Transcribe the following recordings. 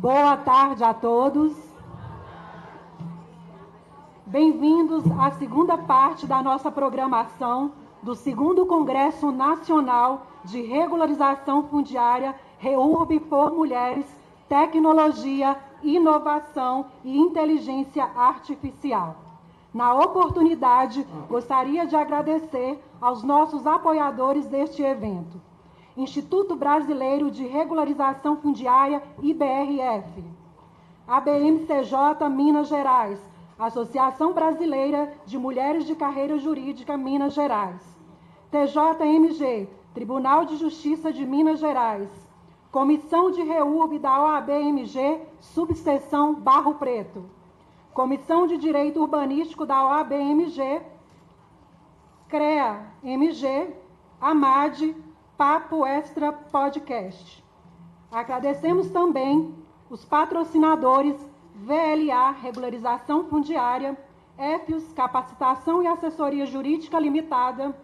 Boa tarde a todos. Bem-vindos à segunda parte da nossa programação do 2º Congresso Nacional de Regularização Fundiária REURB por Mulheres, Tecnologia, Inovação e Inteligência Artificial. Na oportunidade, gostaria de agradecer aos nossos apoiadores deste evento: Instituto Brasileiro de Regularização Fundiária, IBRF, ABMCJ Minas Gerais, Associação Brasileira de Mulheres de Carreira Jurídica Minas Gerais, TJMG, Tribunal de Justiça de Minas Gerais, Comissão de REURB da OAB-MG, Subseção Barro Preto, Comissão de Direito Urbanístico da OAB-MG, CREA-MG, AMAD, Papo Extra Podcast. Agradecemos também os patrocinadores VLA Regularização Fundiária, EFIOS Capacitação e Assessoria Jurídica Limitada,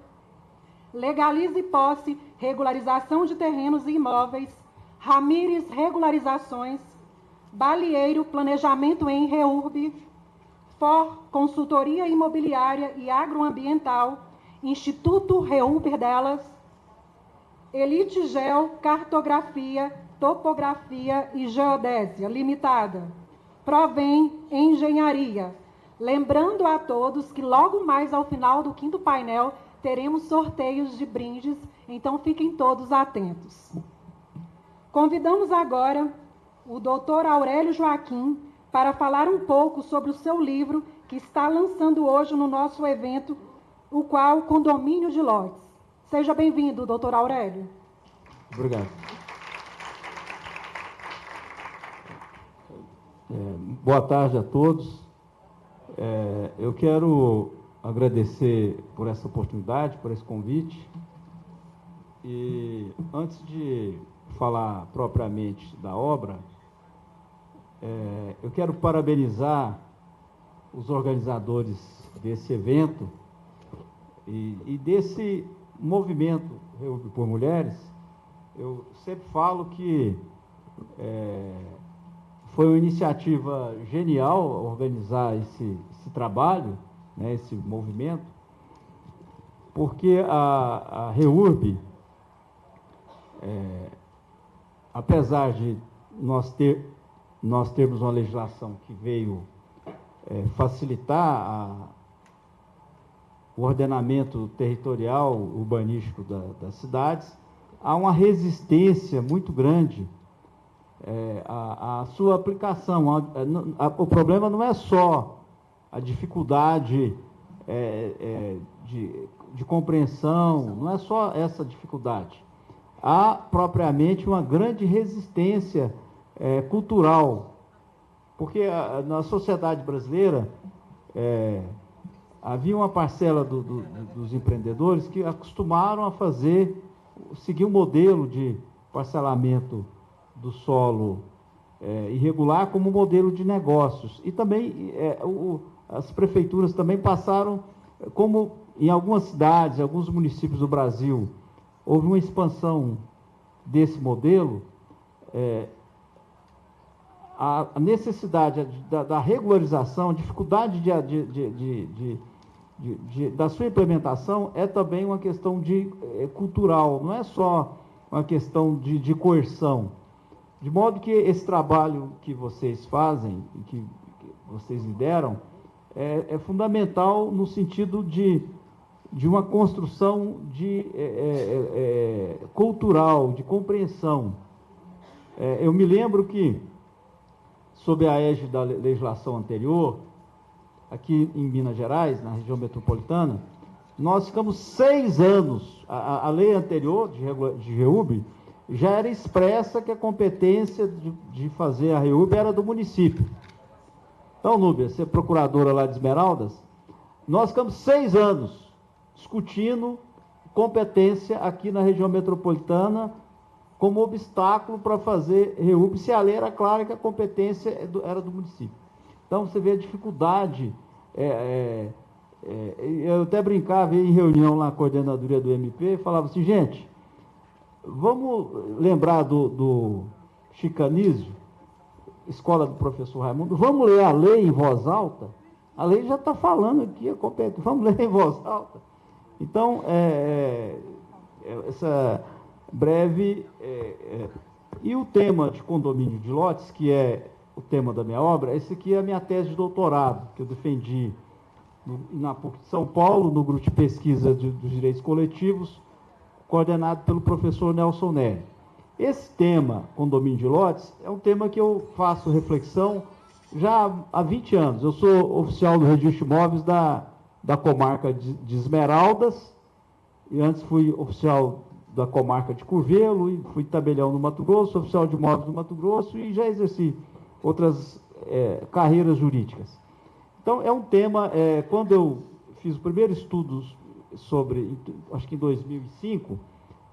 Legalize Posse Regularização de Terrenos e Imóveis, Ramires Regularizações, Balieiro Planejamento em REURB, FOR Consultoria Imobiliária e Agroambiental, Instituto REURB delas, Elite Geo Cartografia, Topografia e Geodésia Limitada, Provém Engenharia. Lembrando a todos que logo mais ao final do 5º painel teremos sorteios de brindes, então fiquem todos atentos. Convidamos agora o Dr. Aurélio Joaquim para falar um pouco sobre o seu livro que está lançando hoje no nosso evento, o qual Condomínio de Lotes. Seja bem-vindo, Dr. Aurélio. Obrigado. Boa tarde a todos. Eu quero agradecer por essa oportunidade, por esse convite. E antes de falar propriamente da obra, eu quero parabenizar os organizadores desse evento e desse movimento REURB por Mulheres. Eu sempre falo que foi uma iniciativa genial organizar esse trabalho, né, esse movimento, porque a REURB, apesar de nós termos uma legislação que veio facilitar o ordenamento territorial, urbanístico das cidades, há uma resistência muito grande à sua aplicação. O problema não é só a dificuldade de compreensão, não é só essa dificuldade. Há propriamente uma grande resistência cultural, porque na sociedade brasileira havia uma parcela dos empreendedores que acostumaram a seguir um modelo de parcelamento do solo irregular como modelo de negócios. E também as prefeituras também passaram, como em algumas cidades, em alguns municípios do Brasil, houve uma expansão desse modelo, a necessidade da regularização, a dificuldade da sua implementação é também uma questão cultural, não é só uma questão de coerção. De modo que esse trabalho que vocês fazem, que vocês lideram, é fundamental no sentido de uma construção cultural, de compreensão. Eu me lembro que, sob a égide da legislação anterior, aqui em Minas Gerais, na região metropolitana, nós ficamos 6 anos, a lei anterior de REURB já era expressa que a competência de fazer a REURB era do município. Então, Núbia, você é procuradora lá de Esmeraldas, nós ficamos 6 anos discutindo competência aqui na região metropolitana como obstáculo para fazer REURB, se a lei era clara que a competência era do município. Então, você vê a dificuldade. Eu até brincava em reunião lá na coordenadoria do MP, falava assim, gente, vamos lembrar do Chicanísio, escola do professor Raimundo, vamos ler a lei em voz alta? A lei já está falando aqui, vamos ler em voz alta. Então, essa breve... E o tema de condomínio de lotes, que é o tema da minha obra, esse aqui é a minha tese de doutorado, que eu defendi na PUC de São Paulo, no grupo de pesquisa dos direitos coletivos, coordenado pelo professor Nelson Nery. Esse tema, condomínio de lotes, é um tema que eu faço reflexão já há 20 anos. Eu sou oficial do registro de imóveis da comarca de Esmeraldas, e antes fui oficial da comarca de Curvelo, e fui tabelião no Mato Grosso, oficial de imóveis no Mato Grosso, e já exerci outras carreiras jurídicas. Então, é um tema, quando eu fiz o primeiro estudo sobre, acho que em 2005,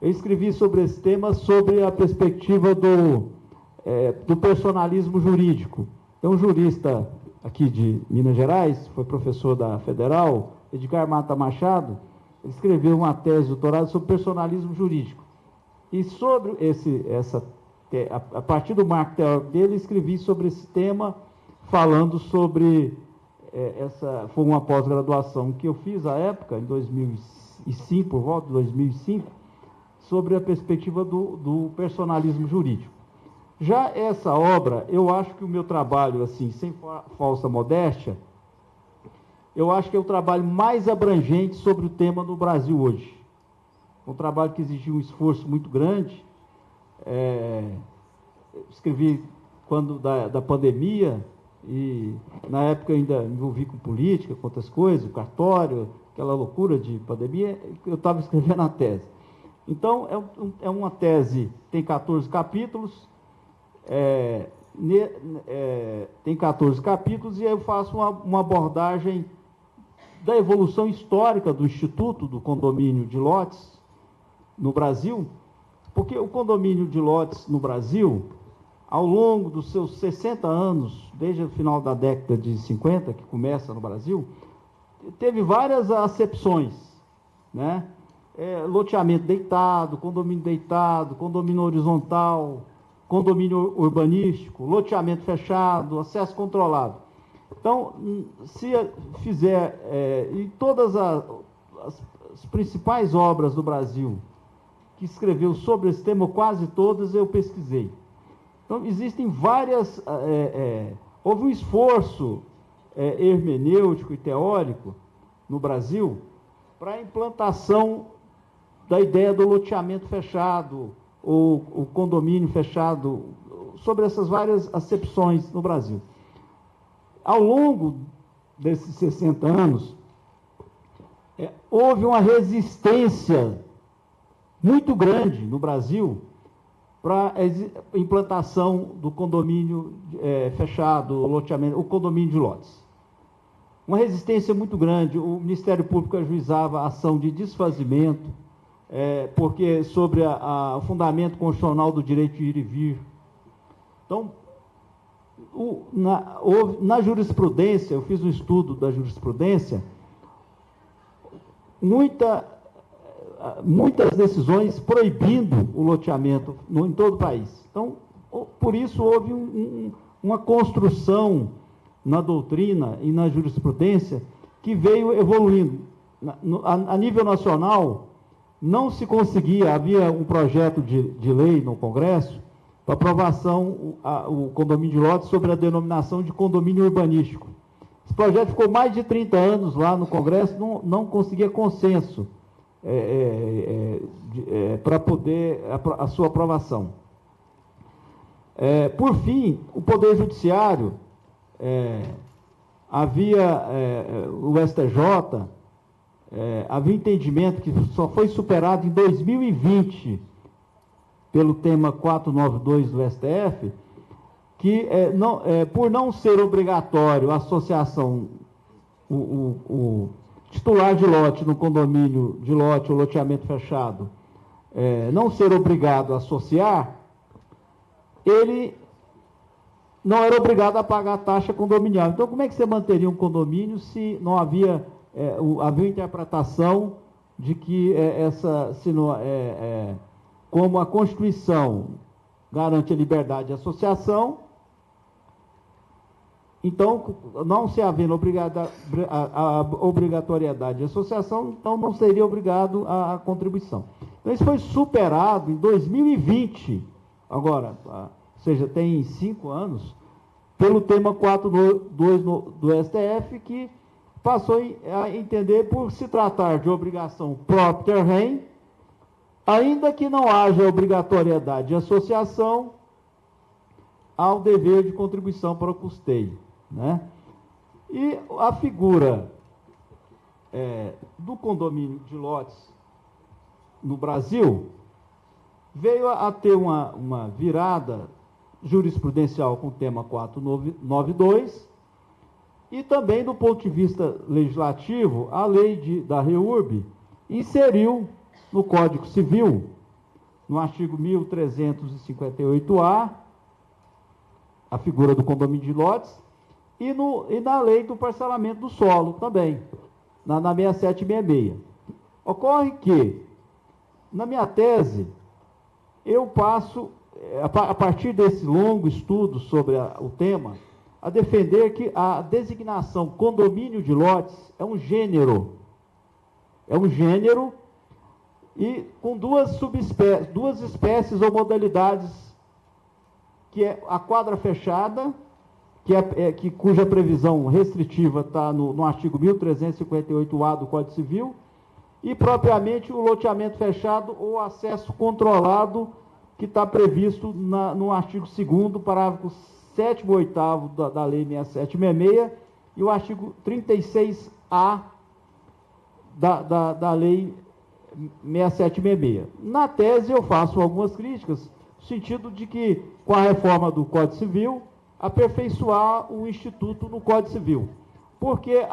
eu escrevi sobre esse tema, sobre a perspectiva do personalismo jurídico. Tem um jurista aqui de Minas Gerais, foi professor da Federal, Edgar Mata Machado, ele escreveu uma tese de doutorado sobre personalismo jurídico. E sobre a partir do marco teórico dele, escrevi sobre esse tema, falando sobre foi uma pós-graduação que eu fiz à época, em 2005, por volta de 2005, sobre a perspectiva do personalismo jurídico. Já essa obra, eu acho que o meu trabalho, assim, sem falsa modéstia, eu acho que é o trabalho mais abrangente sobre o tema no Brasil hoje. Um trabalho que exigiu um esforço muito grande. Escrevi quando da pandemia, e na época eu ainda me envolvi com política, com outras coisas, cartório, aquela loucura de pandemia, eu estava escrevendo a tese. Então, é uma tese, tem 14 capítulos, tem 14 capítulos, e aí eu faço uma abordagem da evolução histórica do Instituto do Condomínio de Lotes no Brasil, porque o condomínio de lotes no Brasil, ao longo dos seus 60 anos, desde o final da década de 50, que começa no Brasil, teve várias acepções, né? Loteamento deitado, condomínio horizontal, condomínio urbanístico, loteamento fechado, acesso controlado. Então, se fizer, e todas as principais obras do Brasil que escreveu sobre esse tema, quase todas, eu pesquisei. Então, existem várias... houve um esforço hermenêutico e teórico no Brasil para a implantação da ideia do loteamento fechado, ou o condomínio fechado, sobre essas várias acepções no Brasil. Ao longo desses 60 anos, houve uma resistência muito grande no Brasil para a implantação do condomínio fechado, o condomínio de lotes. Uma resistência muito grande. O Ministério Público ajuizava a ação de desfazimento, porque sobre o fundamento constitucional do direito de ir e vir. Então, na jurisprudência, eu fiz um estudo da jurisprudência, muitas decisões proibindo o loteamento em todo o país. Então, por isso, houve uma construção na doutrina e na jurisprudência que veio evoluindo. A nível nacional, não se conseguia, havia um projeto de lei no Congresso para aprovação o condomínio de lotes sobre a denominação de condomínio urbanístico. Esse projeto ficou mais de 30 anos lá no Congresso, não conseguia consenso para poder a sua aprovação. Por fim, o Poder Judiciário, havia o STJ, havia entendimento que só foi superado em 2020 pelo tema 492 do STF, que por não ser obrigatório a associação, o titular de lote no condomínio de lote ou loteamento fechado, não ser obrigado a associar, ele não era obrigado a pagar a taxa condominial. Então, como é que você manteria um condomínio se não havia interpretação de que como a Constituição garante a liberdade de associação, Então, não se havendo a obrigatoriedade de associação, então não seria obrigado a contribuição. Então, isso foi superado em 2020, agora, ou seja, tem 5 anos, pelo tema 4.2 do STF, que passou a entender por se tratar de obrigação propter rem, ainda que não haja obrigatoriedade de associação, há o dever de contribuição para o custeio, né? E a figura do condomínio de lotes no Brasil veio a ter uma virada jurisprudencial com o tema 492, e também, do ponto de vista legislativo, a lei da REURB inseriu no Código Civil, no artigo 1358-A, a figura do condomínio de lotes, e na lei do parcelamento do solo também, na 6766. Ocorre que, na minha tese, eu passo, a partir desse longo estudo sobre o tema, a defender que a designação condomínio de lotes é um gênero. É um gênero e com duas espécies ou modalidades, que é a quadra fechada, cuja previsão restritiva está no artigo 1358-A do Código Civil, e propriamente o loteamento fechado ou acesso controlado, que está previsto no artigo 2º, parágrafo 7º e 8º da Lei 6766, e o artigo 36A da Lei 6766. Na tese, eu faço algumas críticas, no sentido de que, com a reforma do Código Civil, aperfeiçoar o Instituto no Código Civil. Porque,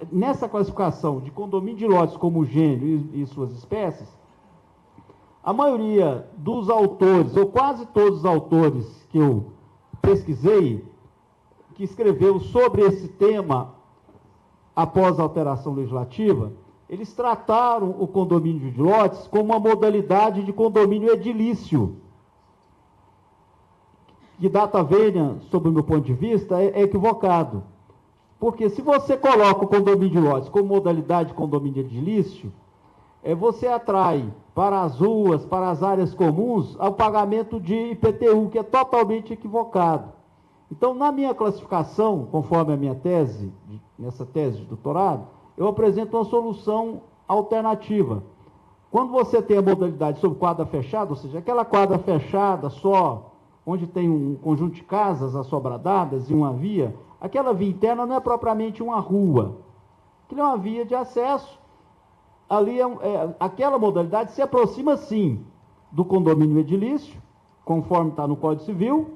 nessa classificação de condomínio de lotes como gênero e suas espécies, a maioria dos autores, ou quase todos os autores que eu pesquisei, que escreveu sobre esse tema após a alteração legislativa, eles trataram o condomínio de lotes como uma modalidade de condomínio edilício, que data venha, sob o meu ponto de vista, é equivocado. Porque se você coloca o condomínio de lotes como modalidade de condomínio edilício, você atrai para as ruas, para as áreas comuns, ao pagamento de IPTU, que é totalmente equivocado. Então, na minha classificação, conforme a minha tese, nessa tese de doutorado, eu apresento uma solução alternativa. Quando você tem a modalidade sobre quadra fechada, ou seja, aquela quadra fechada só, onde tem um conjunto de casas assobradadas e uma via, aquela via interna não é propriamente uma rua, aquilo é uma via de acesso. Ali aquela modalidade se aproxima, sim, do condomínio edilício, conforme está no Código Civil,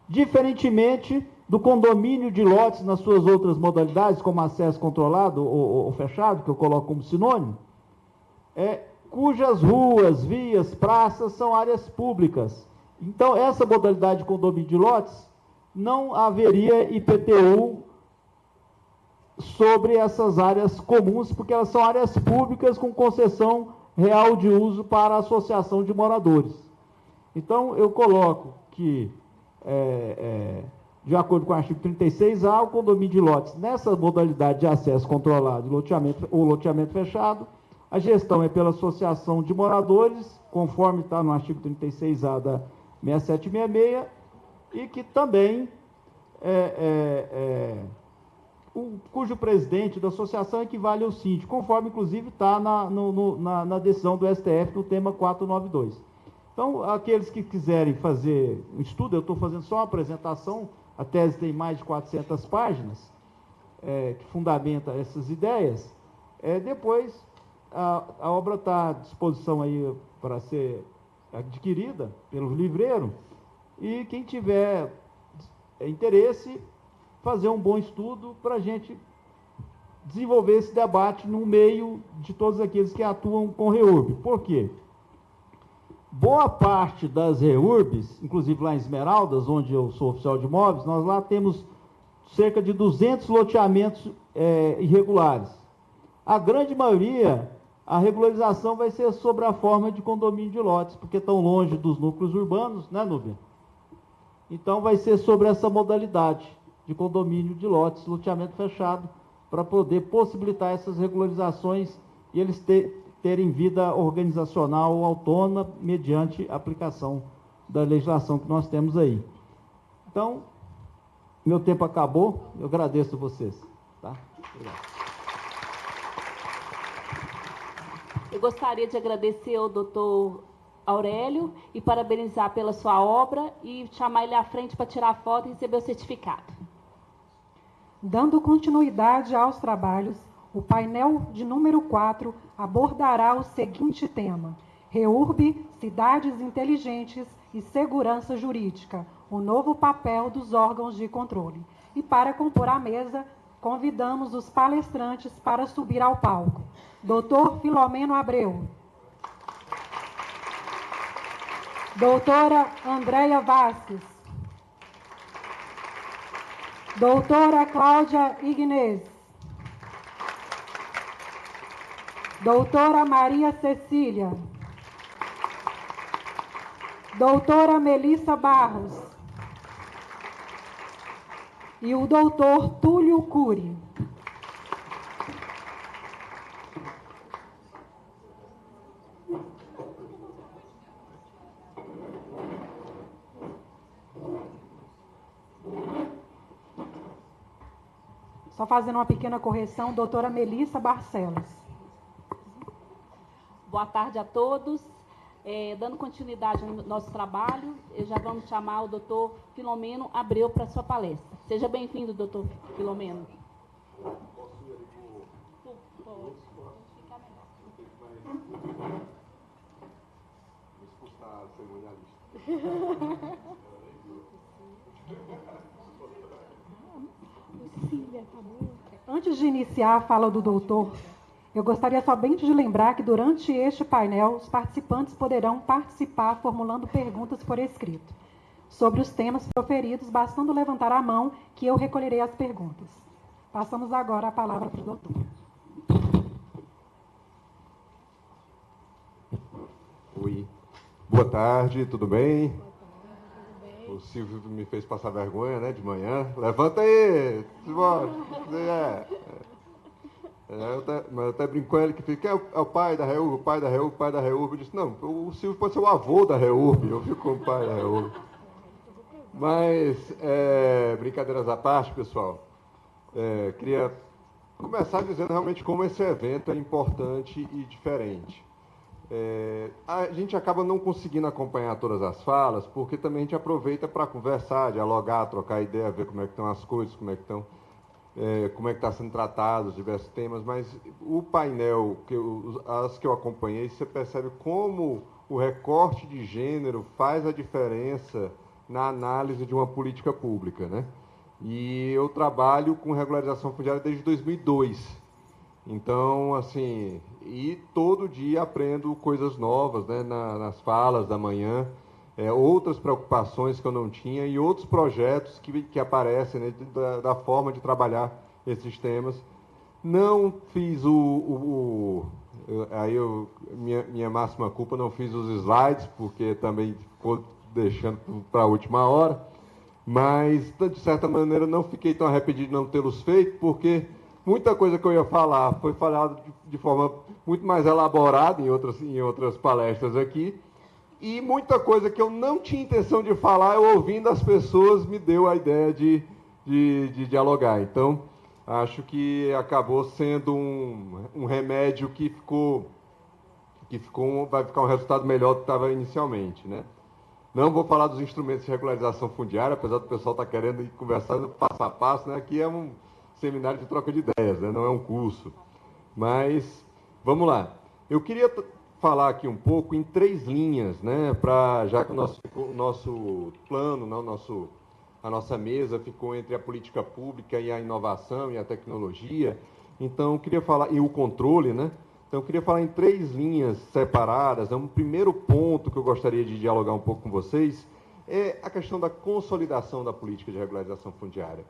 diferentemente do condomínio de lotes nas suas outras modalidades, como acesso controlado ou fechado, que eu coloco como sinônimo, cujas ruas, vias, praças são áreas públicas. Então, essa modalidade de condomínio de lotes, não haveria IPTU sobre essas áreas comuns, porque elas são áreas públicas com concessão real de uso para a associação de moradores. Então, eu coloco que, de acordo com o artigo 36A, o condomínio de lotes, nessa modalidade de acesso controlado ou loteamento fechado, a gestão é pela associação de moradores, conforme está no artigo 36A da 6766, e que também cujo presidente da associação equivale ao síndico, conforme, inclusive, está na decisão do STF no tema 492. Então, aqueles que quiserem fazer um estudo, eu estou fazendo só uma apresentação, a tese tem mais de 400 páginas, que fundamenta essas ideias. Depois, a obra está à disposição aí para ser adquirida pelo livreiro, e quem tiver interesse, fazer um bom estudo para a gente desenvolver esse debate no meio de todos aqueles que atuam com REURB. Por quê? Boa parte das REURBs, inclusive lá em Esmeraldas, onde eu sou oficial de imóveis, nós lá temos cerca de 200 loteamentos irregulares. A grande maioria, a regularização vai ser sobre a forma de condomínio de lotes, porque estão longe dos núcleos urbanos, né, Núbia? Então, vai ser sobre essa modalidade de condomínio de lotes, loteamento fechado, para poder possibilitar essas regularizações e eles terem vida organizacional autônoma mediante a aplicação da legislação que nós temos aí. Então, meu tempo acabou, eu agradeço a vocês. Tá? Obrigado. Eu gostaria de agradecer ao doutor Aurélio e parabenizar pela sua obra e chamar ele à frente para tirar foto e receber o certificado. Dando continuidade aos trabalhos, o painel de número 4 abordará o seguinte tema: REURB, Cidades Inteligentes e Segurança Jurídica, o novo papel dos órgãos de controle. E para compor a mesa, convidamos os palestrantes para subir ao palco. Doutor Filomeno Abreu. Doutora Andréia Vasques. Doutora Cláudia Ignez. Doutora Maria Cecília. Doutora Melissa Barros. E o doutor Túlio Cury. Só fazendo uma pequena correção, doutora Melissa Barcelos. Boa tarde a todos. Dando continuidade ao nosso trabalho, já vamos chamar o doutor Filomeno Abreu para a sua palestra. Seja bem-vindo, doutor Filomeno. Antes de iniciar a fala do doutor, eu gostaria somente de lembrar que durante este painel, os participantes poderão participar formulando perguntas por escrito sobre os temas proferidos, bastando levantar a mão que eu recolherei as perguntas. Passamos agora a palavra para o doutor. Oi. Boa tarde, tudo bem? O Silvio me fez passar vergonha, né, de manhã. Levanta aí! Mas eu até brinco com ele que fica, é o pai da REURB, o pai da REURB, o pai da REURB. Eu disse, não, o Silvio pode ser o avô da REURB, eu fico com o pai da REURB. Mas, brincadeiras à parte, pessoal, queria começar dizendo realmente como esse evento é importante e diferente. A gente acaba não conseguindo acompanhar todas as falas, porque também a gente aproveita para conversar, dialogar, trocar ideia, ver como é que estão as coisas, como é que está sendo tratado os diversos temas, mas o painel, as que eu acompanhei, você percebe como o recorte de gênero faz a diferença na análise de uma política pública, né? E eu trabalho com regularização fundiária desde 2002. Então, assim, e todo dia aprendo coisas novas, né, nas falas da manhã, outras preocupações que eu não tinha e outros projetos que aparecem, né, da forma de trabalhar esses temas. Não fiz minha máxima culpa, não fiz os slides, porque também ficou deixando para a última hora, mas, de certa maneira, não fiquei tão arrependido de não tê-los feito, porque muita coisa que eu ia falar foi falada de forma muito mais elaborada em outras palestras aqui, e muita coisa que eu não tinha intenção de falar, eu ouvindo as pessoas, me deu a ideia de dialogar. Então, acho que acabou sendo um remédio vai ficar um resultado melhor do que estava inicialmente, né? Não vou falar dos instrumentos de regularização fundiária, apesar do pessoal estar querendo ir conversando passo a passo, né? Aqui é um seminário de troca de ideias, né? Não é um curso. Mas, vamos lá. Eu queria falar aqui um pouco em 3 linhas, né? Já que o nosso plano, né? A nossa mesa ficou entre a política pública e a inovação e a tecnologia. Então, eu queria falar, e o controle, né? Então, eu queria falar em 3 linhas separadas. Um primeiro ponto que eu gostaria de dialogar um pouco com vocês é a questão da consolidação da política de regularização fundiária.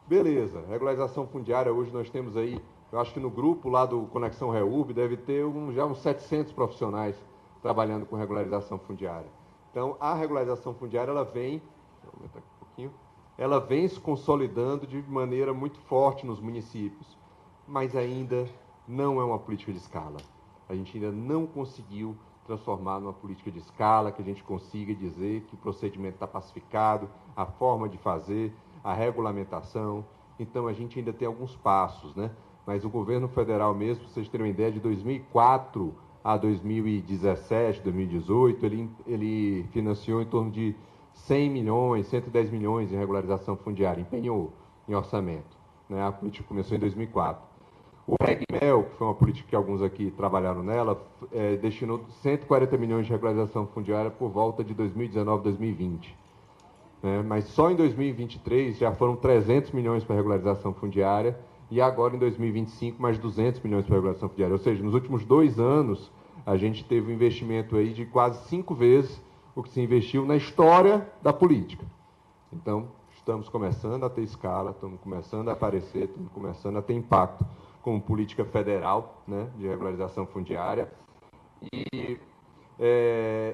Beleza, regularização fundiária, hoje nós temos aí, eu acho que no grupo lá do Conexão REURB deve ter já uns 700 profissionais trabalhando com regularização fundiária. Então, a regularização fundiária, ela vem vou aumentar aqui um pouquinho, ela vem se consolidando de maneira muito forte nos municípios, mas ainda não é uma política de escala. A gente ainda não conseguiu transformar numa política de escala, que a gente consiga dizer que o procedimento está pacificado, a forma de fazer, a regulamentação. Então, a gente ainda tem alguns passos, né? Mas o governo federal mesmo, para vocês terem uma ideia, de 2004 a 2017, 2018, ele financiou em torno de 100 milhões, 110 milhões em regularização fundiária, empenhou em orçamento, né? A política começou em 2004. O RegMel, que foi uma política que alguns aqui trabalharam nela, destinou 140 milhões de regularização fundiária por volta de 2019, 2020. Mas só em 2023 já foram 300 milhões para regularização fundiária e agora em 2025 mais 200 milhões para regularização fundiária. Ou seja, nos últimos 2 anos a gente teve um investimento aí de quase 5 vezes o que se investiu na história da política. Então, estamos começando a ter escala, estamos começando a aparecer, estamos começando a ter impacto como política federal, né, de regularização fundiária.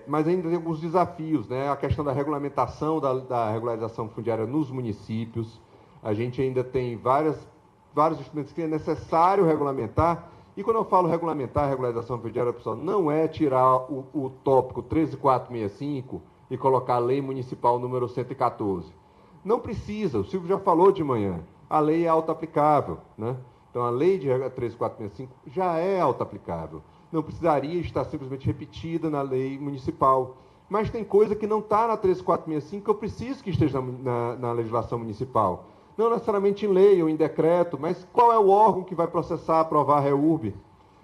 Mas ainda tem alguns desafios, né? A questão da regulamentação da regularização fundiária nos municípios. A gente ainda tem vários instrumentos que é necessário regulamentar. E quando eu falo regulamentar a regularização fundiária, pessoal, não é tirar o tópico 13465 e colocar a lei municipal número 114. Não precisa, o Silvio já falou de manhã, a lei é auto-aplicável, né? Então, a lei de 13465 já é auto-aplicável. Não precisaria estar simplesmente repetida na lei municipal. Mas tem coisa que não está na 13465 que eu preciso que esteja na legislação municipal. Não necessariamente em lei ou em decreto, mas qual é o órgão que vai processar, aprovar a REURB?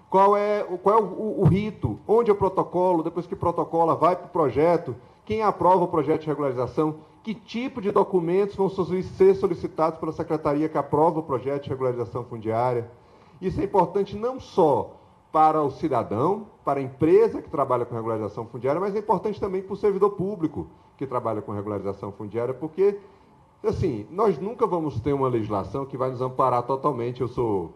Qual é o rito? Onde é o protocolo? Depois que protocola, vai para o projeto? Quem aprova o projeto de regularização? Que tipo de documentos vão ser solicitados pela secretaria que aprova o projeto de regularização fundiária? Isso é importante não só para o cidadão, para a empresa que trabalha com regularização fundiária, mas é importante também para o servidor público que trabalha com regularização fundiária, porque, assim, nós nunca vamos ter uma legislação que vai nos amparar totalmente. Eu sou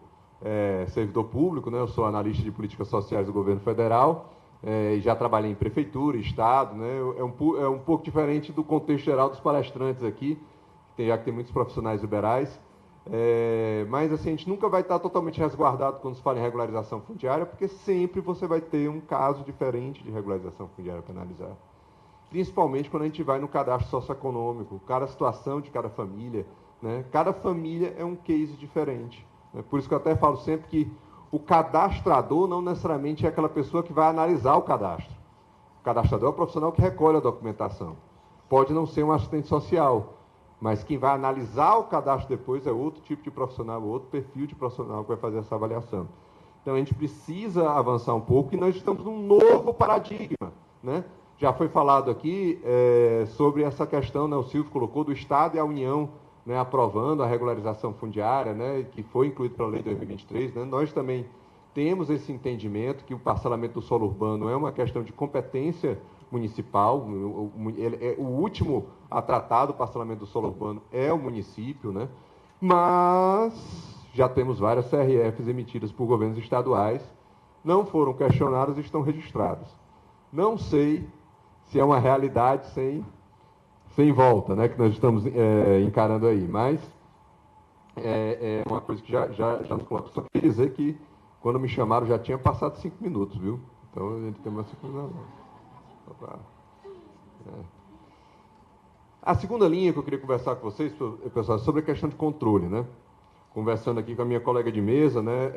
servidor público, né? Eu sou analista de políticas sociais do governo federal, e já trabalhei em prefeitura, estado, né? É um pouco diferente do contexto geral dos palestrantes aqui, já que tem muitos profissionais liberais. Mas assim, a gente nunca vai estar totalmente resguardado quando se fala em regularização fundiária, porque sempre você vai ter um caso diferente de regularização fundiária para analisar. Principalmente quando a gente vai no cadastro socioeconômico, cada situação de cada família, né? Cada família é um case diferente. Né? Por isso que eu até falo sempre que o cadastrador não necessariamente é aquela pessoa que vai analisar o cadastro. O cadastrador é o profissional que recolhe a documentação. Pode não ser um assistente social, mas quem vai analisar o cadastro depois é outro tipo de profissional, outro perfil de profissional que vai fazer essa avaliação. Então, a gente precisa avançar um pouco e nós estamos num novo paradigma, né? Já foi falado aqui sobre essa questão, né, o Silvio colocou, do Estado e a União, né, aprovando a regularização fundiária, né, que foi incluído pela Lei de 2023. Né? Nós também temos esse entendimento que o parcelamento do solo urbano é uma questão de competência municipal. O último a tratar do parcelamento do solo urbano é o município, né? Mas já temos várias CRFs emitidas por governos estaduais, não foram questionadas e estão registradas. Não sei se é uma realidade sem volta, né, que nós estamos encarando aí, mas é uma coisa que já nos coloca. Só queria dizer que, quando me chamaram, já tinha passado 5 minutos, viu? Então, a gente tem mais 5 minutos. A segunda linha que eu queria conversar com vocês, pessoal, é sobre a questão de controle, né? Conversando aqui com a minha colega de mesa, né,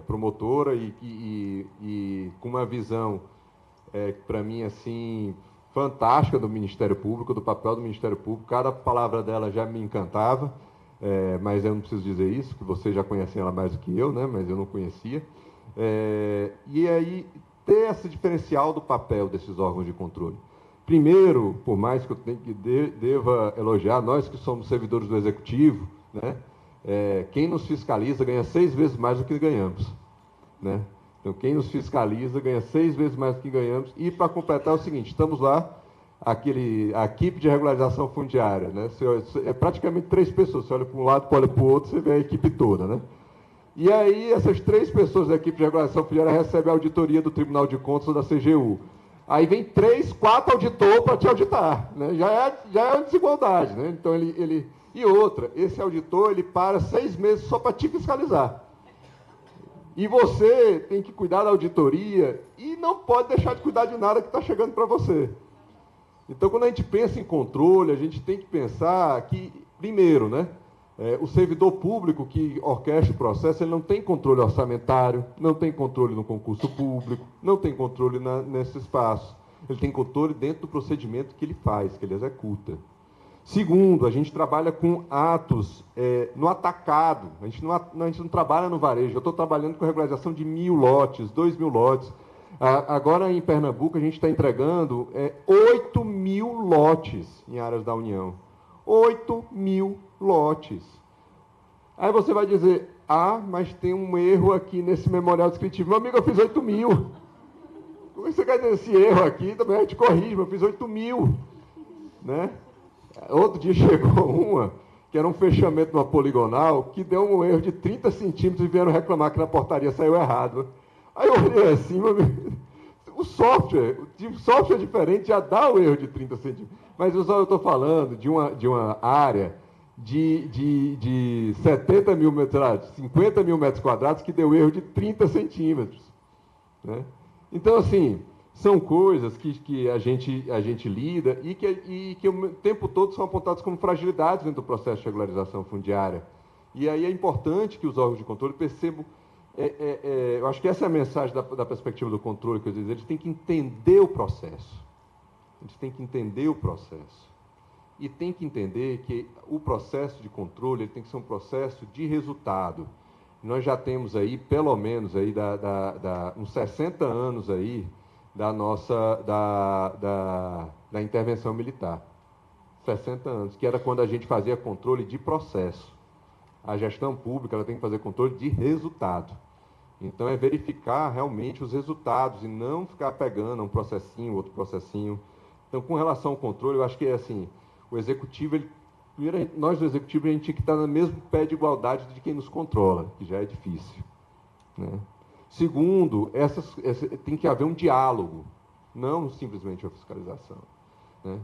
promotora e com uma visão, para mim, assim, fantástica do Ministério Público, do papel do Ministério Público. Cada palavra dela já me encantava, mas eu não preciso dizer isso, que vocês já conhecem ela mais do que eu, né, mas eu não conhecia. E aí, ter esse diferencial do papel desses órgãos de controle. Primeiro, por mais que eu deva elogiar, nós que somos servidores do Executivo, né, quem nos fiscaliza ganha 6 vezes mais do que ganhamos, né? Então, quem nos fiscaliza ganha 6 vezes mais do que ganhamos. E, para completar, é o seguinte, estamos lá, a equipe de regularização fundiária, né? É praticamente 3 pessoas. Você olha para um lado, olha para o outro, você vê a equipe toda, né? E aí, essas 3 pessoas da equipe de regularização fundiária recebem a auditoria do Tribunal de Contas ou da CGU. Aí vem 3, 4 auditores para te auditar, né? Já é uma desigualdade, né? Então, E outra, esse auditor, ele para 6 meses só para te fiscalizar. E você tem que cuidar da auditoria e não pode deixar de cuidar de nada que está chegando para você. Então, quando a gente pensa em controle, a gente tem que pensar que, primeiro, né, o servidor público que orquestra o processo, ele não tem controle orçamentário, não tem controle no concurso público, não tem controle nesse espaço. Ele tem controle dentro do procedimento que ele faz, que ele executa. Segundo, a gente trabalha com atos no atacado. A gente não trabalha no varejo. Eu estou trabalhando com regularização de 1.000 lotes, 2.000 lotes. Agora, em Pernambuco, a gente está entregando 8.000 lotes em áreas da União. 8.000 lotes. Aí você vai dizer, mas tem um erro aqui nesse memorial descritivo. Meu amigo, eu fiz 8.000. Como você quer dizer esse erro aqui? Também a gente corrige, mas eu fiz 8.000. Né? Outro dia chegou uma, que era um fechamento de uma poligonal, que deu um erro de 30 centímetros e vieram reclamar que na portaria saiu errado. Aí eu olhei assim, o software diferente já dá o erro de 30 centímetros. Mas eu estou falando de uma área de 70 mil metros, 50 mil metros quadrados, que deu erro de 30 centímetros. Né? Então, assim, são coisas que a gente lida e que o tempo todo são apontadas como fragilidades dentro do processo de regularização fundiária. E aí é importante que os órgãos de controle percebam. Eu acho que essa é a mensagem da perspectiva do controle, que eu digo, eles têm que entender o processo. Eles têm que entender o processo. E tem que entender que o processo de controle ele tem que ser um processo de resultado. Nós já temos aí, pelo menos, aí, uns 60 anos aí, da intervenção militar. 60 anos, que era quando a gente fazia controle de processo. A gestão pública ela tem que fazer controle de resultado. Então, é verificar realmente os resultados e não ficar pegando um processinho, outro processinho. Então, com relação ao controle, eu acho que assim, o executivo, primeiro, nós do executivo, a gente tinha que estar no mesmo pé de igualdade de quem nos controla, que já é difícil. Né? Segundo, tem que haver um diálogo, não simplesmente a fiscalização. Né?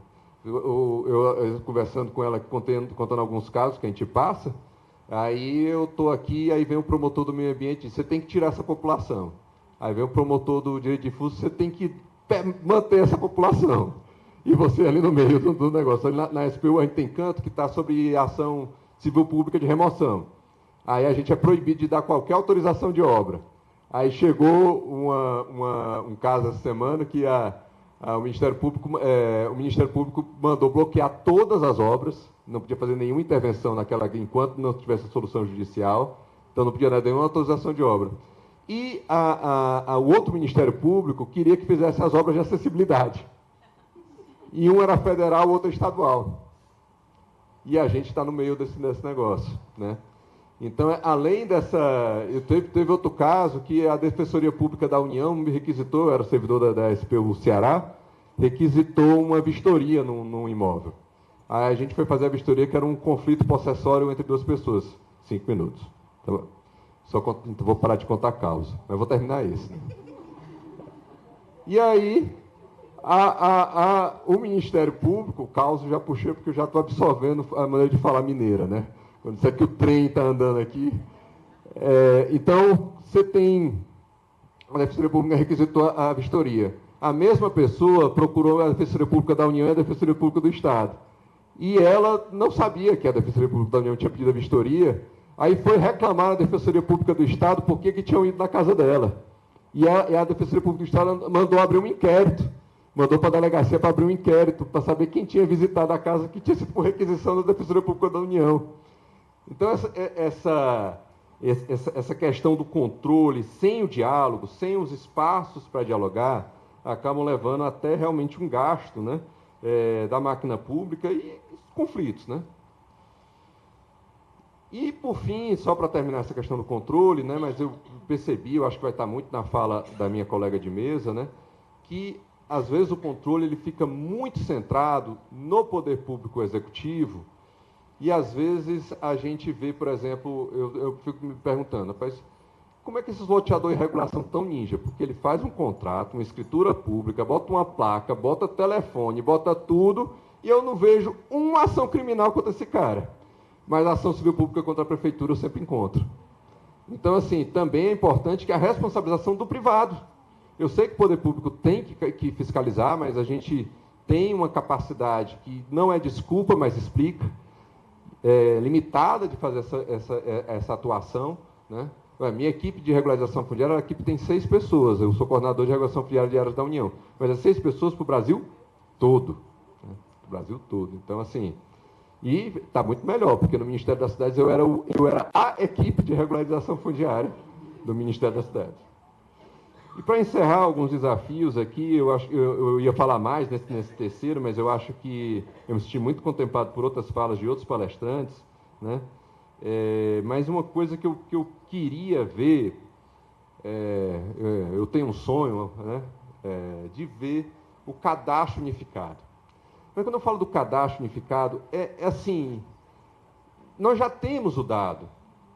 Eu conversando com ela, contando alguns casos que a gente passa, aí eu estou aqui, aí vem o promotor do meio ambiente e diz, você tem que tirar essa população. Aí vem o promotor do direito difuso, você tem que manter essa população. E você ali no meio do negócio. Ali na SPU a gente tem canto que está sobre ação civil pública de remoção. Aí a gente é proibido de dar qualquer autorização de obra. Aí chegou um caso essa semana que o Ministério Público mandou bloquear todas as obras, não podia fazer nenhuma intervenção enquanto não tivesse a solução judicial, então não podia dar nenhuma autorização de obra. E o outro Ministério Público queria que fizesse as obras de acessibilidade. E um era federal, o outro é estadual. E a gente está no meio desse negócio. Né? Então, além dessa... Teve outro caso que a Defensoria Pública da União me requisitou, eu era servidor da SPU Ceará, requisitou uma vistoria num imóvel. Aí a gente foi fazer a vistoria, que era um conflito possessório entre duas pessoas. 5 minutos. Então, vou parar de contar a causa, mas vou terminar esse. Né? E aí, o Ministério Público, o caos já puxei, porque eu já estou absorvendo a maneira de falar mineira, né? Quando disser que o trem está andando aqui. Então, você tem... A Defensoria Pública requisitou a vistoria. A mesma pessoa procurou a Defensoria Pública da União e a Defensoria Pública do Estado. E ela não sabia que a Defensoria Pública da União tinha pedido a vistoria, aí foi reclamar à Defensoria Pública do Estado por que tinham ido na casa dela. E a Defensoria Pública do Estado mandou abrir um inquérito, mandou para a delegacia para abrir um inquérito, para saber quem tinha visitado a casa que tinha sido por requisição da Defensoria Pública da União. Então, essa questão do controle, sem o diálogo, sem os espaços para dialogar, acabam levando até realmente um gasto, né, da máquina pública e conflitos. Né? E, por fim, só para terminar essa questão do controle, né, mas eu percebi, eu acho que vai estar muito na fala da minha colega de mesa, né, que, às vezes, o controle ele fica muito centrado no poder público executivo e, às vezes, a gente vê, por exemplo, eu fico me perguntando, rapaz, Como é que esses loteadores de regulação tão ninja? Porque ele faz um contrato, uma escritura pública, bota uma placa, bota telefone, bota tudo, e eu não vejo uma ação criminal contra esse cara. Mas a ação civil pública contra a prefeitura eu sempre encontro. Então, assim, também é importante que a responsabilização do privado. Eu sei que o poder público tem que fiscalizar, mas a gente tem uma capacidade que não é desculpa, mas explica, limitada de fazer essa atuação, né? A minha equipe de regularização fundiária, a equipe tem 6 pessoas. Eu sou coordenador de regulação fundiária de áreas da União. Mas é 6 pessoas para o Brasil todo. Né? Para o Brasil todo. Então, assim... E está muito melhor, porque no Ministério das Cidades eu era a equipe de regularização fundiária do Ministério das Cidades. E para encerrar alguns desafios aqui, eu ia falar mais nesse terceiro, mas eu acho que eu me senti muito contemplado por outras falas de outros palestrantes, né? Mas uma coisa que eu queria ver, eu tenho um sonho, né, de ver o cadastro unificado. Mas quando eu falo do cadastro unificado, é assim, nós já temos o dado,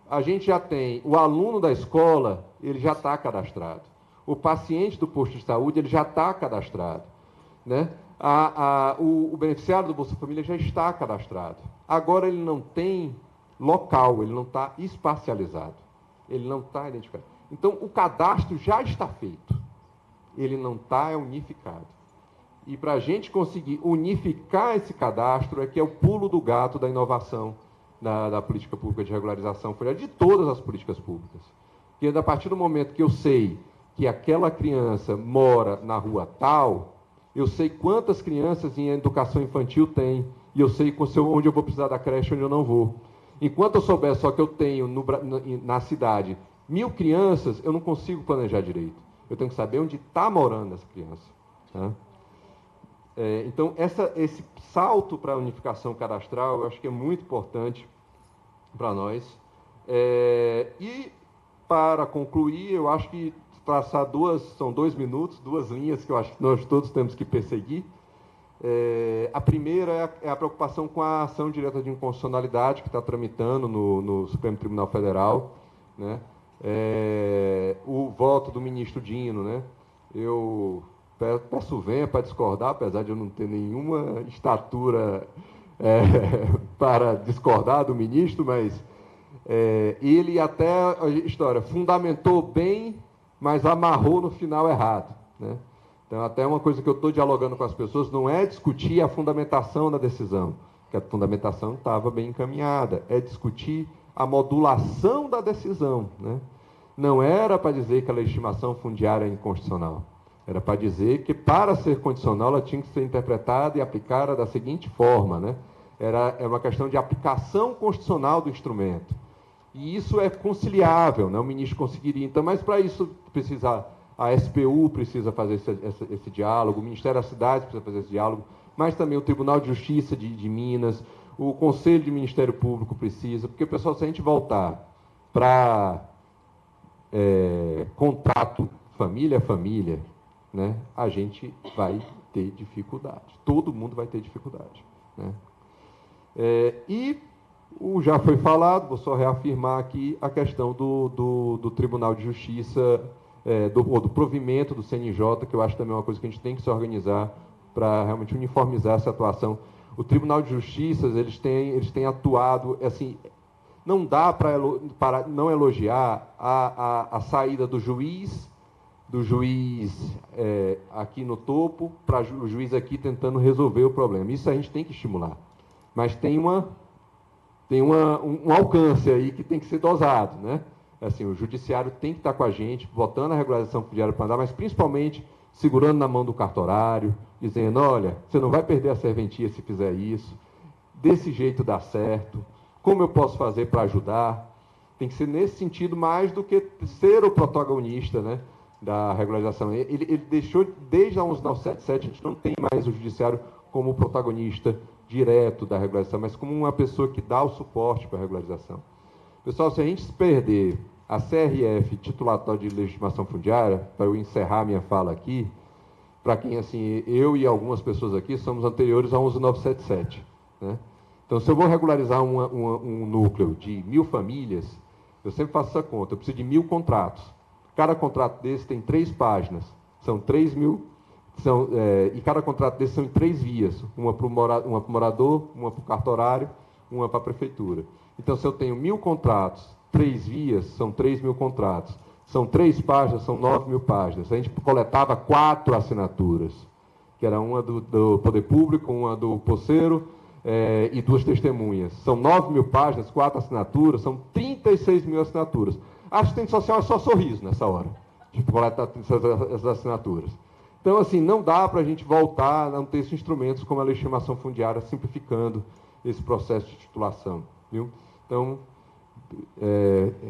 a gente já tem, o aluno da escola, ele já está cadastrado, o paciente do posto de saúde, ele já está cadastrado, né? O beneficiário do Bolsa Família já está cadastrado. Agora ele não tem local, ele não está espacializado, ele não está identificado. Então, o cadastro já está feito, ele não está unificado. E para a gente conseguir unificar esse cadastro é que é o pulo do gato da inovação da política pública de regularização fundiária, de todas as políticas públicas. Porque a partir do momento que eu sei que aquela criança mora na rua tal, eu sei quantas crianças em educação infantil tem, e eu sei onde eu vou precisar da creche, onde eu não vou. Enquanto eu souber só que eu tenho na cidade 1000 crianças, eu não consigo planejar direito. Eu tenho que saber onde está morando essa criança. Tá? Então, esse salto para a unificação cadastral, eu acho que é muito importante para nós. E, para concluir, eu acho que traçar são 2 minutos, 2 linhas que eu acho que nós todos temos que perseguir. A primeira é a preocupação com a ação direta de inconstitucionalidade que está tramitando no Supremo Tribunal Federal, né? O voto do ministro Dino, né? Eu peço venha para discordar, apesar de eu não ter nenhuma estatura para discordar do ministro, mas ele até, a história, fundamentou bem, mas amarrou no final errado, né? Então, até uma coisa que eu estou dialogando com as pessoas não é discutir a fundamentação da decisão, que a fundamentação estava bem encaminhada, é discutir a modulação da decisão, né? Não era para dizer que a legitimação fundiária é inconstitucional, era para dizer que, para ser condicional, ela tinha que ser interpretada e aplicada da seguinte forma, né? É uma questão de aplicação constitucional do instrumento. E isso é conciliável, né? O ministro conseguiria, então, mas para isso a SPU precisa fazer esse diálogo, o Ministério das Cidades precisa fazer esse diálogo, mas também o Tribunal de Justiça de Minas, o Conselho de Ministério Público precisa, porque, pessoal, se a gente voltar para contrato família a família, né, a gente vai ter dificuldade, todo mundo vai ter dificuldade, né? Já foi falado, vou só reafirmar aqui a questão do Tribunal de Justiça, do provimento do CNJ, que eu acho também uma coisa que a gente tem que se organizar para realmente uniformizar essa atuação. O Tribunal de Justiça, eles têm atuado, assim, não dá para não elogiar a saída do juiz aqui no topo, para o juiz aqui tentando resolver o problema. Isso a gente tem que estimular. Mas tem um alcance aí que tem que ser dosado, né? Assim, o judiciário tem que estar com a gente, votando a regularização fundiária para andar, mas principalmente segurando na mão do cartorário, dizendo, olha, você não vai perder a serventia se fizer isso, desse jeito dá certo, como eu posso fazer para ajudar? Tem que ser nesse sentido mais do que ser o protagonista, né, da regularização. Ele deixou, desde a 11977, a gente não tem mais o judiciário como o protagonista direto da regularização, mas como uma pessoa que dá o suporte para a regularização. Pessoal, se a gente perder a CRF, titulatória de legitimação fundiária, para eu encerrar minha fala aqui, para quem, assim, eu e algumas pessoas aqui somos anteriores a 11977, né? Então, se eu vou regularizar um núcleo de 1000 famílias, Eu sempre faço essa conta. Eu preciso de 1.000 contratos. Cada contrato desse tem 3 páginas. São 3.000. E cada contrato desse são em 3 vias. Uma para o morador, uma para o cartorário, uma para a prefeitura. Então, se eu tenho 1.000 contratos, 3 vias, são 3.000 contratos. São 3 páginas, são 9.000 páginas. A gente coletava 4 assinaturas, que era uma do Poder Público, uma do Poceiro e 2 testemunhas. São 9.000 páginas, 4 assinaturas, são 36.000 assinaturas. A assistente social é só sorriso nessa hora, de coletar essas assinaturas. Então, assim, não dá para a gente voltar a não ter esses instrumentos como a legitimação fundiária, simplificando esse processo de titulação. Viu? Então,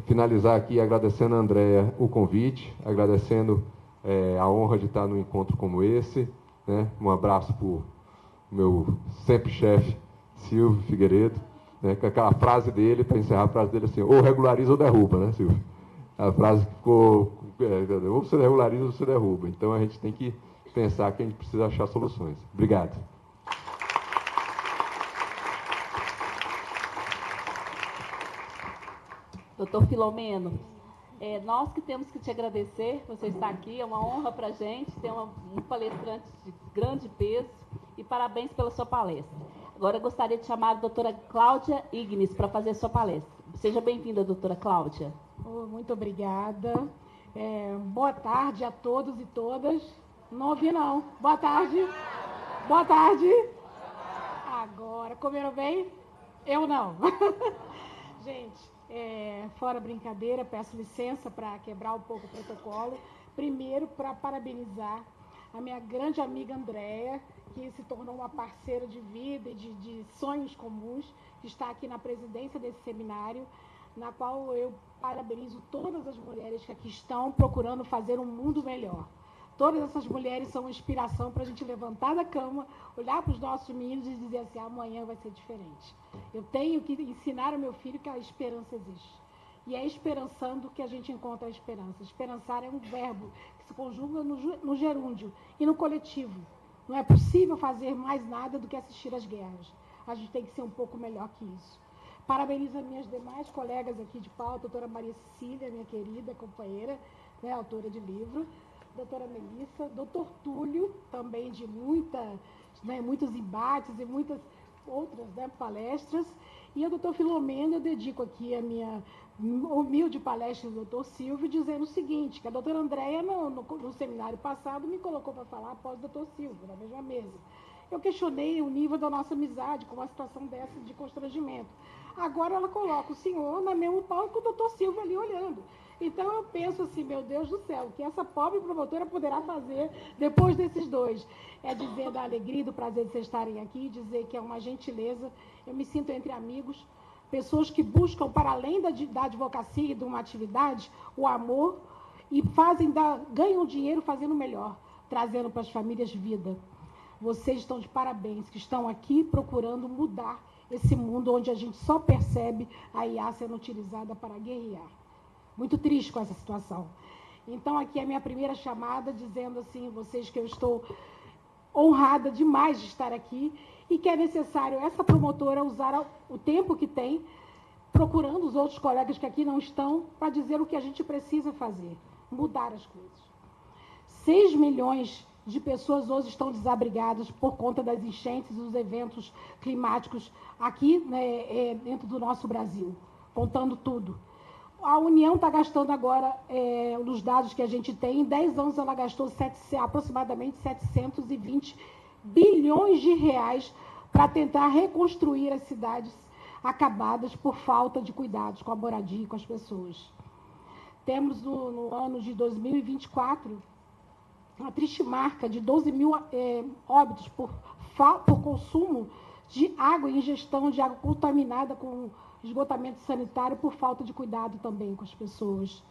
finalizar aqui agradecendo a Andréa o convite, agradecendo a honra de estar num encontro como esse. Né? Um abraço para o meu sempre chefe, Silvio Figueiredo, né? Com aquela frase dele, para encerrar a frase dele assim, ou regulariza ou derruba, né, Silvio? A frase que ficou, ou você regulariza ou você derruba. Então, a gente tem que pensar que a gente precisa achar soluções. Obrigado. Doutor Filomeno, nós que temos que te agradecer, você está aqui, é uma honra para a gente, ter um palestrante de grande peso, e parabéns pela sua palestra. Agora eu gostaria de chamar a doutora Cláudia Ignis para fazer a sua palestra. Seja bem-vinda, doutora Cláudia. Muito obrigada. Boa tarde a todos e todas. Não ouvi, não. Boa tarde. Boa tarde. Agora, comeram bem? Eu não. Gente, fora brincadeira, peço licença para quebrar um pouco o protocolo. Primeiro, para parabenizar a minha grande amiga Andréa, que se tornou uma parceira de vida e de sonhos comuns, que está aqui na presidência desse seminário, na qual eu parabenizo todas as mulheres que aqui estão procurando fazer um mundo melhor. Todas essas mulheres são uma inspiração para a gente levantar da cama, olhar para os nossos meninos e dizer assim, amanhã vai ser diferente. Eu tenho que ensinar ao meu filho que a esperança existe. E é esperançando que a gente encontra a esperança. Esperançar é um verbo que se conjuga no gerúndio e no coletivo. Não é possível fazer mais nada do que assistir às guerras. A gente tem que ser um pouco melhor que isso. Parabenizo as minhas demais colegas aqui de pauta, a doutora Maria Cecília, minha querida companheira, né, autora de livro, doutora Melissa, doutor Túlio, também de muitos embates e muitas outras, né, palestras, e ao doutor Filomeno eu dedico aqui a minha humilde palestra do doutor Silvio, dizendo o seguinte, que a doutora Andréa, no seminário passado, me colocou para falar após o doutor Silvio, na mesma mesa. Eu questionei o nível da nossa amizade com uma situação dessa de constrangimento. Agora ela coloca o senhor no mesmo palco com o doutor Silvio ali olhando. Então eu penso assim, meu Deus do céu, o que essa pobre promotora poderá fazer depois desses dois? É dizer da alegria e do prazer de vocês estarem aqui, dizer que é uma gentileza, eu me sinto entre amigos, pessoas que buscam, para além da advocacia e de uma atividade, o amor e ganham dinheiro fazendo melhor, trazendo para as famílias vida. Vocês estão de parabéns, que estão aqui procurando mudar esse mundo onde a gente só percebe a IA sendo utilizada para guerrear. Muito triste com essa situação. Então, aqui é a minha primeira chamada, dizendo assim, vocês que eu estou honrada demais de estar aqui e que é necessário essa promotora usar o tempo que tem, procurando os outros colegas que aqui não estão, para dizer o que a gente precisa fazer, mudar as coisas. 6 milhões de pessoas hoje estão desabrigadas por conta das enchentes e dos eventos climáticos aqui, né, dentro do nosso Brasil, contando tudo. A União está gastando agora, nos dados que a gente tem, em 10 anos ela gastou aproximadamente 720 bilhões de reais para tentar reconstruir as cidades acabadas por falta de cuidados com a moradia e com as pessoas. Temos no ano de 2024 uma triste marca de 12 mil óbitos por consumo de água e ingestão de água contaminada com esgotamento sanitário por falta de cuidado também com as pessoas.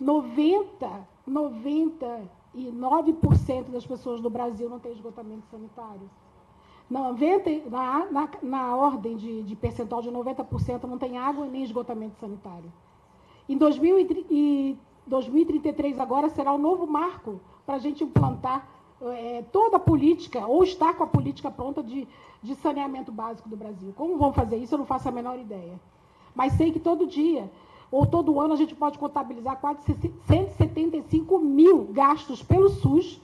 99% das pessoas do Brasil não têm esgotamento sanitário. Na ordem de percentual de 90% não tem água nem esgotamento sanitário. Em 2033 agora será o novo marco para a gente implantar toda a política, ou estar com a política pronta de saneamento básico do Brasil. Como vão fazer isso, eu não faço a menor ideia. Mas sei que todo dia ou todo ano a gente pode contabilizar quase 175 mil gastos pelo SUS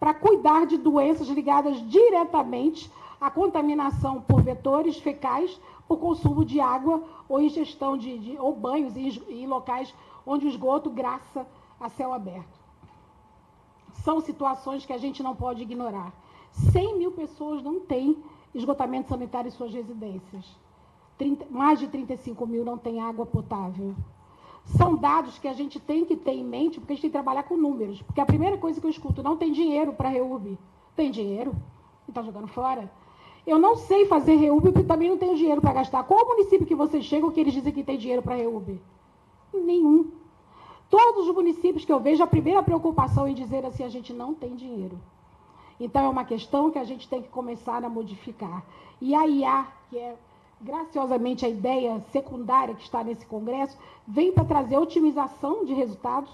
para cuidar de doenças ligadas diretamente à contaminação por vetores fecais, por consumo de água ou ingestão ou banhos em locais onde o esgoto graça a céu aberto. São situações que a gente não pode ignorar. 100 mil pessoas não têm esgotamento sanitário em suas residências. Mais de 35 mil não têm água potável. São dados que a gente tem que ter em mente, porque a gente tem que trabalhar com números. Porque a primeira coisa que eu escuto, não tem dinheiro para REURB. Tem dinheiro? E está jogando fora? Eu não sei fazer REURB, porque também não tenho dinheiro para gastar. Qual município que vocês chegam que eles dizem que tem dinheiro para REURB? Nenhum. Todos os municípios que eu vejo, a primeira preocupação em dizer assim, a gente não tem dinheiro. Então, é uma questão que a gente tem que começar a modificar. E a IA, que é graciosamente a ideia secundária que está nesse congresso, vem para trazer otimização de resultados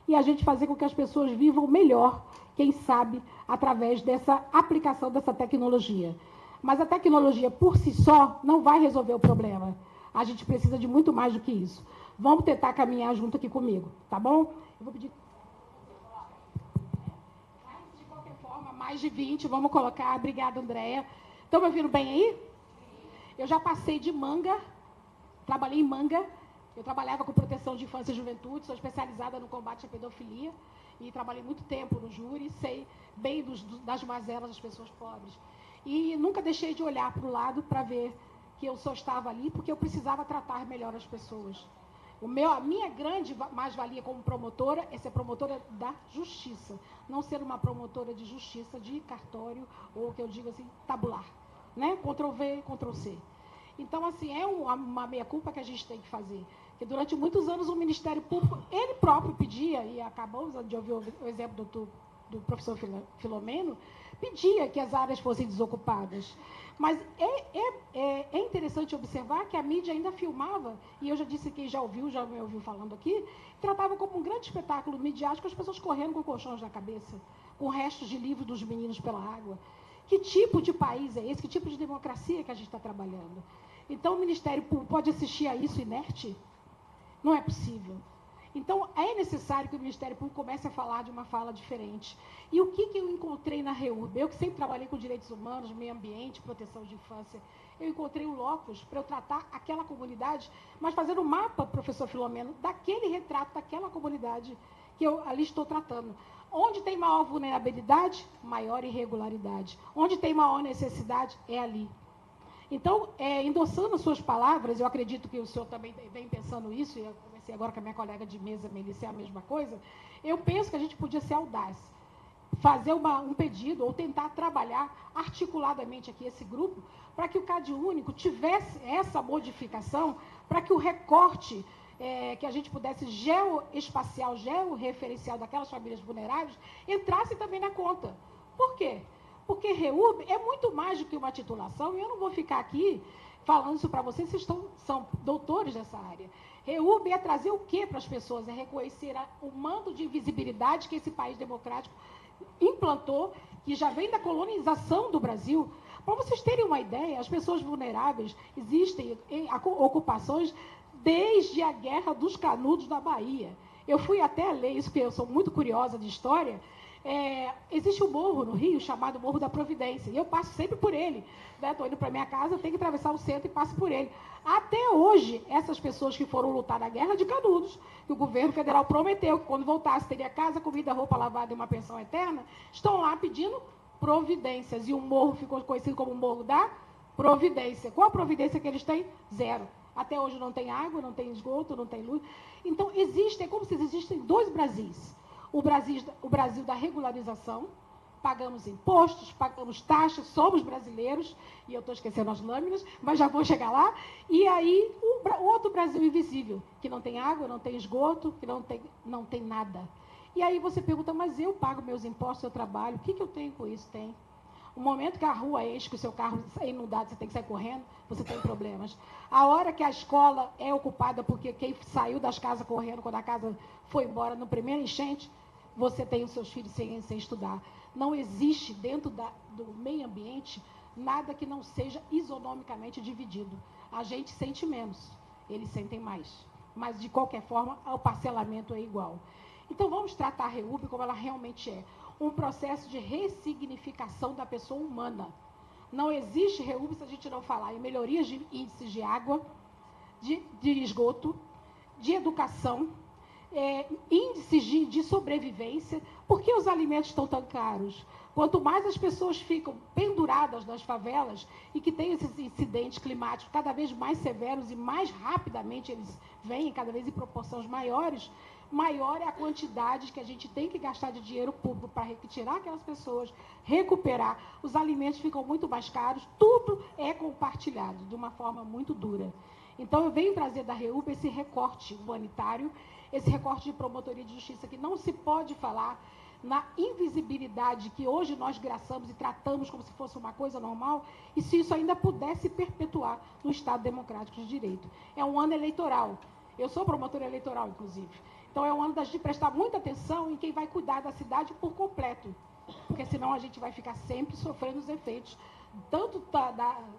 e a gente fazer com que as pessoas vivam melhor, quem sabe, através dessa aplicação dessa tecnologia. Mas a tecnologia, por si só, não vai resolver o problema. A gente precisa de muito mais do que isso. Vamos tentar caminhar junto aqui comigo, tá bom? Eu vou pedir... De qualquer forma, mais de 20, vamos colocar. Obrigada, Andréia. Estão me ouvindo bem aí? Eu já passei de Manga, trabalhei em Manga, eu trabalhava com proteção de infância e juventude, sou especializada no combate à pedofilia e trabalhei muito tempo no júri, sei bem das mazelas das pessoas pobres. E nunca deixei de olhar para o lado para ver que eu só estava ali porque eu precisava tratar melhor as pessoas. A minha grande mais-valia como promotora é ser promotora da justiça, não ser uma promotora de justiça de cartório ou, que eu digo assim, tabular. Né? Ctrl+V, Ctrl+C. Então, assim, é uma meia-culpa que a gente tem que fazer. Porque durante muitos anos o Ministério Público, ele próprio pedia, e acabamos de ouvir o exemplo do professor Filomeno, pedia que as áreas fossem desocupadas. Mas é interessante observar que a mídia ainda filmava, e eu já disse, quem já me ouviu falando aqui, tratava como um grande espetáculo midiático as pessoas correndo com colchões na cabeça, com restos de livro dos meninos pela água. Que tipo de país é esse? Que tipo de democracia que a gente está trabalhando? Então, o Ministério Público pode assistir a isso inerte? Não é possível. Então, é necessário que o Ministério Público comece a falar de uma fala diferente. E o que eu encontrei na REURB? Eu que sempre trabalhei com direitos humanos, meio ambiente, proteção de infância, eu encontrei um locus para eu tratar aquela comunidade, mas fazendo um mapa, professor Filomeno, daquele retrato daquela comunidade que eu ali estou tratando. Onde tem maior vulnerabilidade, maior irregularidade. Onde tem maior necessidade, é ali. Então, endossando as suas palavras, eu acredito que o senhor também vem pensando isso, e eu comecei agora com a minha colega de mesa, Melissa, é a mesma coisa, eu penso que a gente podia ser audaz, fazer um pedido, ou tentar trabalhar articuladamente aqui esse grupo, para que o CAD único tivesse essa modificação, para que o recorte... que a gente pudesse geoespacial, georreferencial daquelas famílias vulneráveis, entrasse também na conta. Por quê? Porque REURB é muito mais do que uma titulação, e eu não vou ficar aqui falando isso para vocês, vocês são doutores dessa área. REURB é trazer o quê para as pessoas? É reconhecer o mando de invisibilidade que esse país democrático implantou, que já vem da colonização do Brasil. Para vocês terem uma ideia, as pessoas vulneráveis existem em ocupações desde a Guerra dos Canudos na Bahia. Eu fui até ler isso, porque eu sou muito curiosa de história. Existe um morro no Rio chamado Morro da Providência, e eu passo sempre por ele. Estou indo para minha casa, eu tenho que atravessar o centro e passo por ele. Até hoje, essas pessoas que foram lutar na Guerra de Canudos, que o governo federal prometeu que quando voltasse teria casa, comida, roupa lavada e uma pensão eterna, estão lá pedindo providências. E o morro ficou conhecido como Morro da Providência. Qual a providência que eles têm? Zero. Até hoje não tem água, não tem esgoto, não tem luz. Então, é como se existem dois Brasis. O Brasil da regularização, pagamos impostos, pagamos taxas, somos brasileiros, e eu estou esquecendo as lâminas, mas já vou chegar lá. E aí, o outro Brasil invisível, que não tem água, não tem esgoto, que não tem nada. E aí você pergunta, mas eu pago meus impostos, eu trabalho, o que eu tenho com isso? Tem. O momento que a rua enche, que o seu carro é inundado, você tem que sair correndo, você tem problemas. A hora que a escola é ocupada porque quem saiu das casas correndo, quando a casa foi embora no primeiro enchente, você tem os seus filhos sem estudar. Não existe dentro do meio ambiente nada que não seja isonomicamente dividido. A gente sente menos, eles sentem mais. mas, de qualquer forma, o parcelamento é igual. Então, vamos tratar a REURB como ela realmente é, um processo de ressignificação da pessoa humana. Não existe REURB se a gente não falar em melhorias de índices de água, de esgoto, de educação, índices de sobrevivência. Por que os alimentos estão tão caros? Quanto mais as pessoas ficam penduradas nas favelas e que tem esses incidentes climáticos cada vez mais severos e mais rapidamente eles vêm, cada vez em proporções maiores, maior é a quantidade que a gente tem que gastar de dinheiro público para retirar aquelas pessoas, recuperar. Os alimentos ficam muito mais caros, tudo é compartilhado de uma forma muito dura. Então, eu venho trazer da REURB esse recorte humanitário, esse recorte de promotoria de justiça, que não se pode falar na invisibilidade que hoje nós graçamos e tratamos como se fosse uma coisa normal, e se isso ainda pudesse perpetuar no Estado Democrático de Direito. É um ano eleitoral. Eu sou promotora eleitoral, inclusive. Então, é um ano de prestar muita atenção em quem vai cuidar da cidade por completo, porque senão a gente vai ficar sempre sofrendo os efeitos, tanto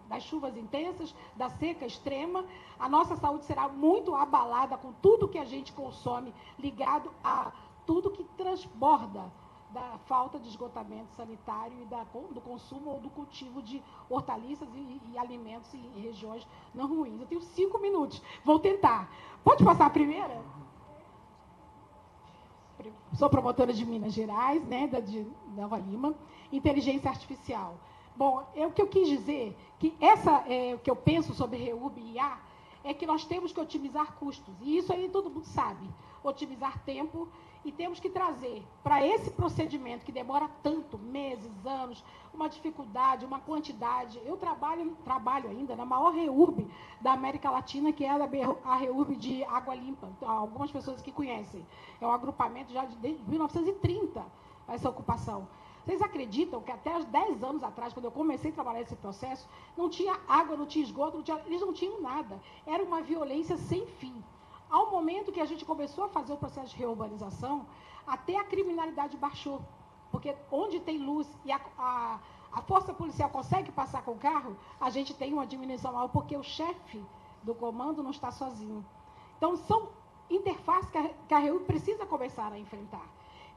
das chuvas intensas, da seca extrema. A nossa saúde será muito abalada com tudo que a gente consome, ligado a tudo que transborda da falta de esgotamento sanitário e do consumo ou do cultivo de hortaliças e alimentos em regiões não ruins. Eu tenho 5 minutos, vou tentar. Pode passar a primeira? Sou promotora de Minas Gerais, né, de Nova Lima, inteligência artificial. Bom, o que eu quis dizer, que o que eu penso sobre REURB e IA, é que nós temos que otimizar custos, e isso aí todo mundo sabe, otimizar tempo, e temos que trazer para esse procedimento que demora tanto, meses, anos, uma dificuldade, uma quantidade. Eu trabalho ainda na maior REURB da América Latina, que é a REURB de Água Limpa. Algumas pessoas que conhecem. É um agrupamento já desde 1930, essa ocupação. Vocês acreditam que até 10 anos atrás, quando eu comecei a trabalhar esse processo, não tinha água, não tinha esgoto, eles não tinham nada. Era uma violência sem fim. Ao momento que a gente começou a fazer o processo de reurbanização, até a criminalidade baixou. Porque onde tem luz e a força policial consegue passar com o carro, a gente tem uma diminuição maior, porque o chefe do comando não está sozinho. Então, são interfaces que a REURB precisa começar a enfrentar.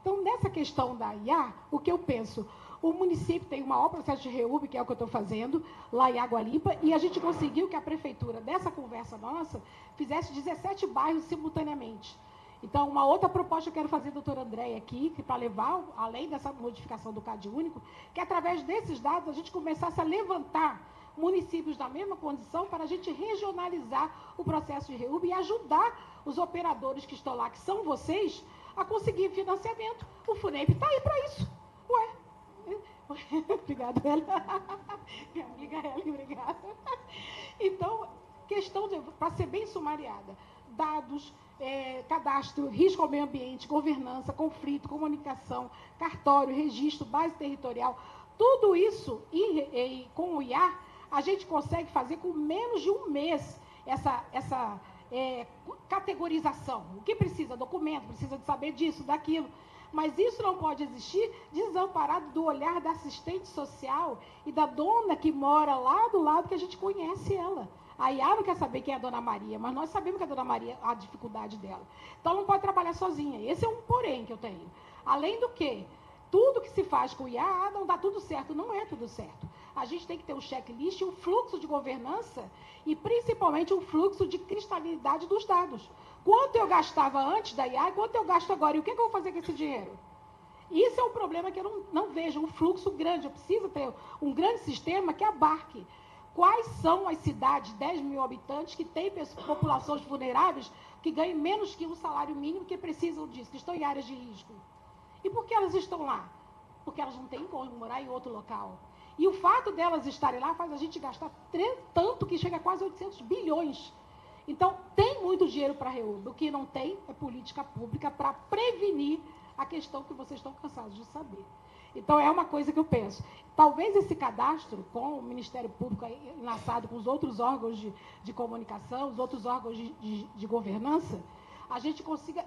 Então, nessa questão da IA, o que eu penso? O município tem o maior processo de REURB, que é o que eu estou fazendo, lá em Água Limpa, e a gente conseguiu que a prefeitura, dessa conversa nossa, fizesse 17 bairros simultaneamente. Então, uma outra proposta que eu quero fazer, doutora Andréia, aqui, para levar, além dessa modificação do CAD único, que através desses dados a gente começasse a levantar municípios da mesma condição para a gente regionalizar o processo de REURB e ajudar os operadores que estão lá, que são vocês, a conseguir financiamento. O FUNEP está aí para isso. Ué. Obrigada, Hélio. Minha amiga Hélio, obrigada. Então, questão para ser bem sumariada, dados, cadastro, risco ao meio ambiente, governança, conflito, comunicação, cartório, registro, base territorial, tudo isso com o IA, a gente consegue fazer com menos de um mês essa categorização. O que precisa? Documento, precisa de saber disso, daquilo. Mas isso não pode existir desamparado do olhar da assistente social e da dona que mora lá do lado, que a gente conhece ela. A IA não quer saber quem é a Dona Maria, mas nós sabemos que a Dona Maria, a dificuldade dela. Então, ela não pode trabalhar sozinha. Esse é um porém que eu tenho. Além do que, tudo que se faz com o IA, não dá tudo certo. Não é tudo certo. A gente tem que ter um checklist, um fluxo de governança e, principalmente, um fluxo de cristalinidade dos dados. Quanto eu gastava antes da IA e quanto eu gasto agora? E o que eu vou fazer com esse dinheiro? Isso é um problema que eu não vejo, um fluxo grande. Eu preciso ter um grande sistema que abarque. Quais são as cidades, 10 mil habitantes, que têm populações vulneráveis, que ganham menos que um salário mínimo, que precisam disso, que estão em áreas de risco? E por que elas estão lá? Porque elas não têm como morar em outro local. E o fato delas estarem lá faz a gente gastar tanto que chega a quase 800 bilhões. Então, tem muito dinheiro para a REURB. O que não tem é política pública para prevenir a questão que vocês estão cansados de saber. Então, é uma coisa que eu penso. Talvez esse cadastro, com o Ministério Público enlaçado com os outros órgãos de comunicação, os outros órgãos de governança, a gente consiga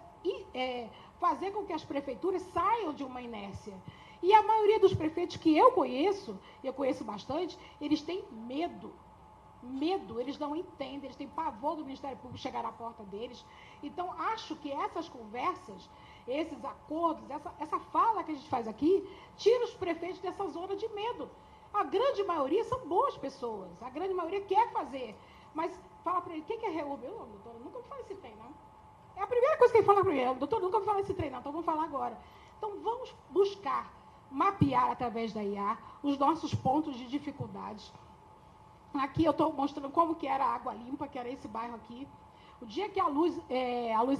fazer com que as prefeituras saiam de uma inércia. E a maioria dos prefeitos que eu conheço bastante, eles têm medo medo, eles não entendem, eles têm pavor do Ministério Público chegar à porta deles. Então, acho que essas conversas, esses acordos, essa fala que a gente faz aqui, tira os prefeitos dessa zona de medo. A grande maioria são boas pessoas, a grande maioria quer fazer, mas fala para ele, o que é REUB? Eu, doutora, nunca ouvi falar esse trem, não. É a primeira coisa que ele fala para ele, doutor, nunca ouvi falar esse trem, não, então vamos falar agora. Então, vamos buscar mapear através da IA os nossos pontos de dificuldades. Aqui eu estou mostrando como que era a Água Limpa, que era esse bairro aqui. O dia que a luz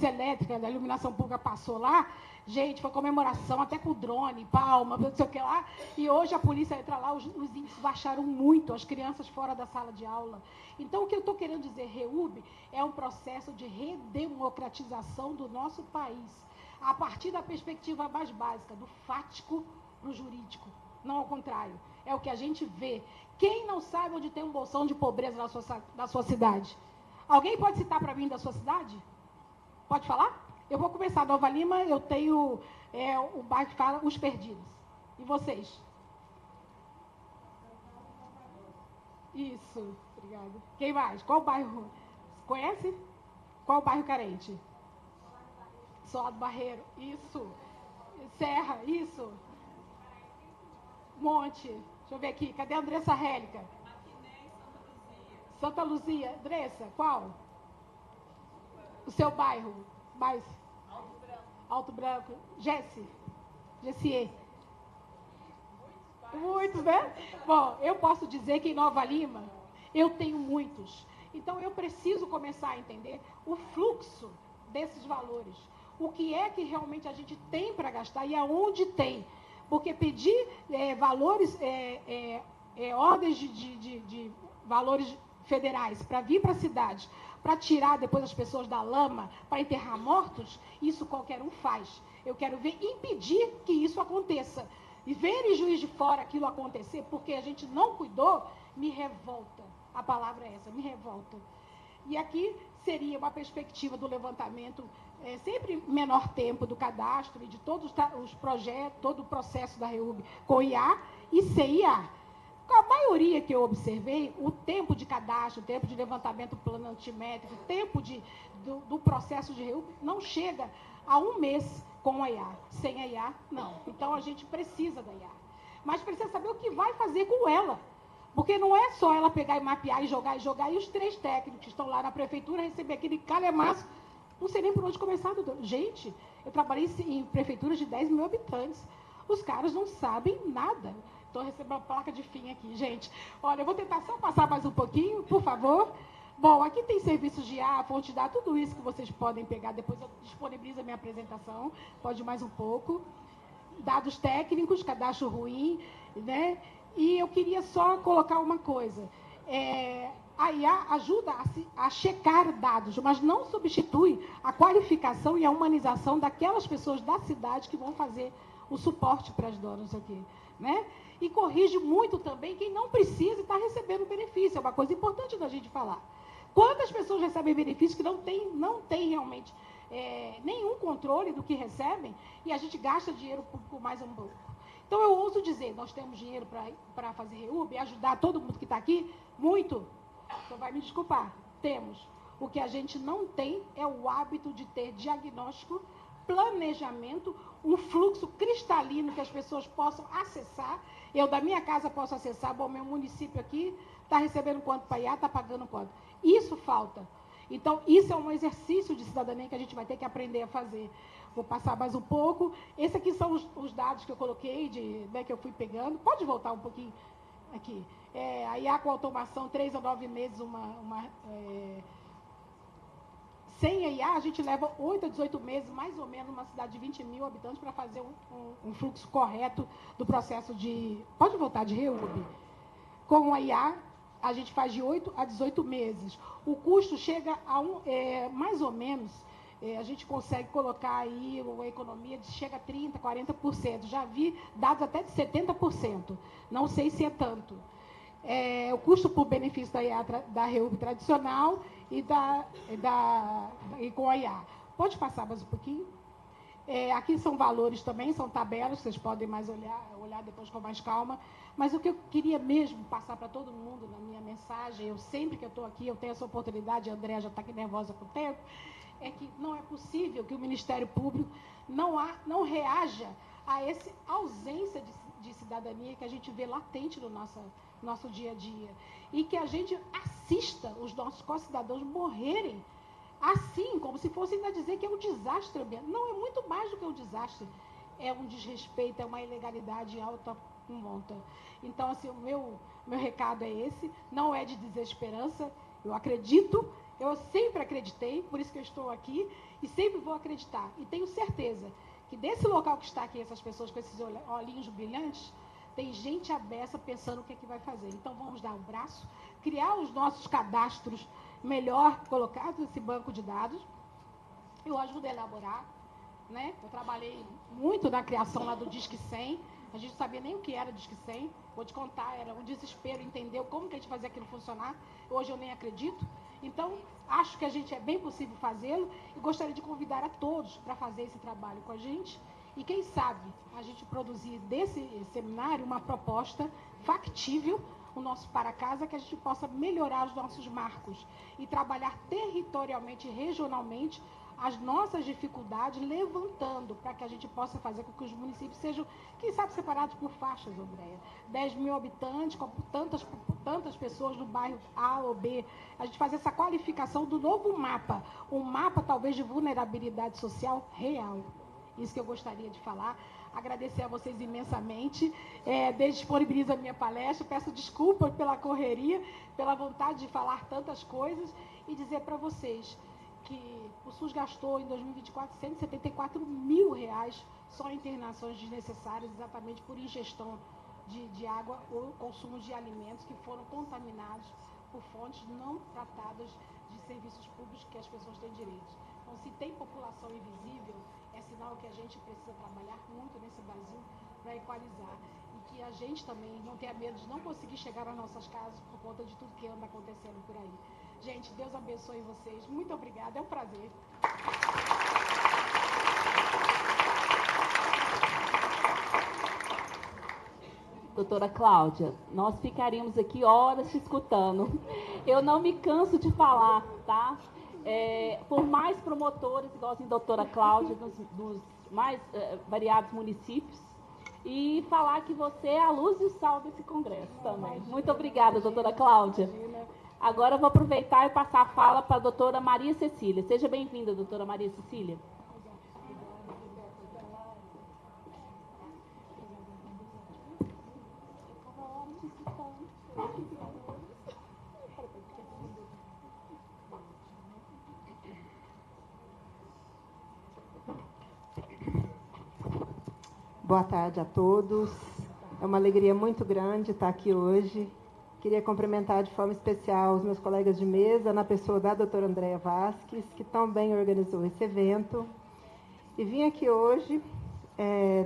elétrica da iluminação pública passou lá, gente, foi comemoração, até com drone, palma, não sei o que lá. E hoje a polícia entra lá, os índices baixaram muito, as crianças fora da sala de aula. Então, o que eu estou querendo dizer, REUB, é um processo de redemocratização do nosso país, a partir da perspectiva mais básica, do fático para o jurídico. Não ao contrário. É o que a gente vê. Quem não sabe onde tem um bolsão de pobreza na sua cidade? Alguém pode citar para mim da sua cidade? Pode falar? Eu vou começar. Nova Lima, eu tenho o bairro que fala Os Perdidos. E vocês? Isso. Obrigada. Quem mais? Qual bairro? Conhece? Qual bairro carente? Solar do Barreiro. Isso. Serra. Isso. Monte. Deixa eu ver aqui. Cadê a Andressa Rélica? Santa Luzia. Andressa, qual? O seu bairro? Mais? Alto Branco. Jessie. Muitos, né? Bom, eu posso dizer que em Nova Lima eu tenho muitos. Então eu preciso começar a entender o fluxo desses valores. O que é que realmente a gente tem para gastar e aonde tem. Porque pedir valores, ordens de valores federais para vir para a cidade, para tirar depois as pessoas da lama, para enterrar mortos, isso qualquer um faz. Eu quero ver impedir que isso aconteça. E ver em Juiz de Fora aquilo acontecer, porque a gente não cuidou, me revolta. A palavra é essa, me revolta. E aqui seria uma perspectiva do levantamento, sempre menor tempo do cadastro e de todos os projetos, todo o processo da REUB com IA e sem IA. A maioria que eu observei, o tempo de cadastro, o tempo de levantamento planimétrico, o tempo do processo de REUB não chega a um mês com a IA. Sem a IA, não. Então, a gente precisa da IA. Mas precisa saber o que vai fazer com ela. Porque não é só ela pegar e mapear e jogar, e os 3 técnicos que estão lá na prefeitura receber aquele calhamaço. Não sei nem por onde começar, doutor. Gente, eu trabalhei em prefeituras de 10 mil habitantes. Os caras não sabem nada. Estou recebendo uma placa de fim aqui, gente. Olha, eu vou tentar só passar mais um pouquinho, por favor. Bom, aqui tem serviços de IA, fonte de dados, tudo isso que vocês podem pegar. Depois eu disponibilizo a minha apresentação. Pode mais um pouco. Dados técnicos, cadastro ruim, né? E eu queria só colocar uma coisa. A IA ajuda a checar dados, mas não substitui a qualificação e a humanização daquelas pessoas da cidade que vão fazer o suporte para as donas aqui, né? E corrige muito também quem não precisa e está recebendo benefício. É uma coisa importante da gente falar. Quantas pessoas recebem benefício que não tem realmente nenhum controle do que recebem e a gente gasta dinheiro por mais um pouco. Então, eu ouso dizer, nós temos dinheiro para fazer REUB e ajudar todo mundo que está aqui? Muito. Então, vai me desculpar. Temos. O que a gente não tem é o hábito de ter diagnóstico, planejamento, um fluxo cristalino que as pessoas possam acessar. Eu, da minha casa, posso acessar. Bom, meu município aqui está recebendo quanto para IA, está pagando quanto. Isso falta. Então, isso é um exercício de cidadania que a gente vai ter que aprender a fazer. Vou passar mais um pouco. Esses aqui são os dados que eu coloquei, que eu fui pegando. Pode voltar um pouquinho aqui. A IA com automação, 3 a 9 meses, sem a IA, a gente leva 8 a 18 meses, mais ou menos, numa cidade de 20 mil habitantes, para fazer um fluxo correto do processo de... Pode voltar de REUB? Com a IA, a gente faz de 8 a 18 meses. O custo chega a mais ou menos, a gente consegue colocar aí uma economia de chega a 30%, 40%. Já vi dados até de 70%. Não sei se é tanto. O custo por benefício da REUB tradicional e com a IA. Pode passar mais um pouquinho? Aqui são valores também, são tabelas, vocês podem mais olhar depois com mais calma. Mas o que eu queria mesmo passar para todo mundo na minha mensagem, eu sempre que eu estou aqui, eu tenho essa oportunidade, a Andréa já está aqui nervosa com o tempo, é que não é possível que o Ministério Público não reaja a essa ausência de cidadania que a gente vê latente no nosso dia a dia. E que a gente assista os nossos co-cidadãos morrerem assim, como se fosse ainda dizer que é um desastre ambiental. Não, é muito mais do que um desastre. É um desrespeito, é uma ilegalidade alta monta. Então, assim, o meu recado é esse, não é de desesperança, eu acredito, eu sempre acreditei, por isso que eu estou aqui, e sempre vou acreditar. E tenho certeza que desse local que está aqui, essas pessoas com esses olhinhos brilhantes, tem gente abessa pensando o que é que vai fazer. Então, vamos dar um braço, criar os nossos cadastros melhor colocados nesse banco de dados. Eu ajudo a elaborar, né? Eu trabalhei muito na criação lá do Disque 100, a gente não sabia nem o que era Disque 100, vou te contar, era um desespero, entender como que a gente fazia aquilo funcionar, hoje eu nem acredito. Então, acho que é bem possível fazê-lo e gostaria de convidar a todos para fazer esse trabalho com a gente e, quem sabe, a gente produzir desse seminário uma proposta factível, o nosso para casa, que a gente possa melhorar os nossos marcos e trabalhar territorialmente e regionalmente as nossas dificuldades, levantando para que a gente possa fazer com que os municípios sejam, quem sabe, separados por faixas, Andréia. 10 mil habitantes, com tantas pessoas no bairro A ou B. A gente fazer essa qualificação do novo mapa, um mapa talvez de vulnerabilidade social real. Isso que eu gostaria de falar. Agradecer a vocês imensamente. Disponibilizo a minha palestra, peço desculpas pela correria, pela vontade de falar tantas coisas e dizer para vocês que o SUS gastou em 2024 R$174 mil só em internações desnecessárias, exatamente por ingestão de água ou consumo de alimentos que foram contaminados por fontes não tratadas de serviços públicos que as pessoas têm direito. Então, se tem população invisível, é sinal que a gente precisa trabalhar muito nesse Brasil para equalizar e que a gente também não tenha medo de não conseguir chegar às nossas casas por conta de tudo que anda acontecendo por aí. Gente, Deus abençoe vocês. Muito obrigada, é um prazer. Doutora Cláudia, nós ficaríamos aqui horas te escutando. Eu não me canso de falar, tá? Por mais promotores, igual a doutora Cláudia, dos mais variados municípios, e falar que você é a luz e o sal desse congresso também. Muito obrigada, doutora Cláudia. Agora eu vou aproveitar e passar a fala para a doutora Maria Cecília. Seja bem-vinda, doutora Maria Cecília. Boa tarde a todos. É uma alegria muito grande estar aqui hoje. Queria cumprimentar de forma especial os meus colegas de mesa, na pessoa da doutora Andréa Vasques, que também organizou esse evento. E vim aqui hoje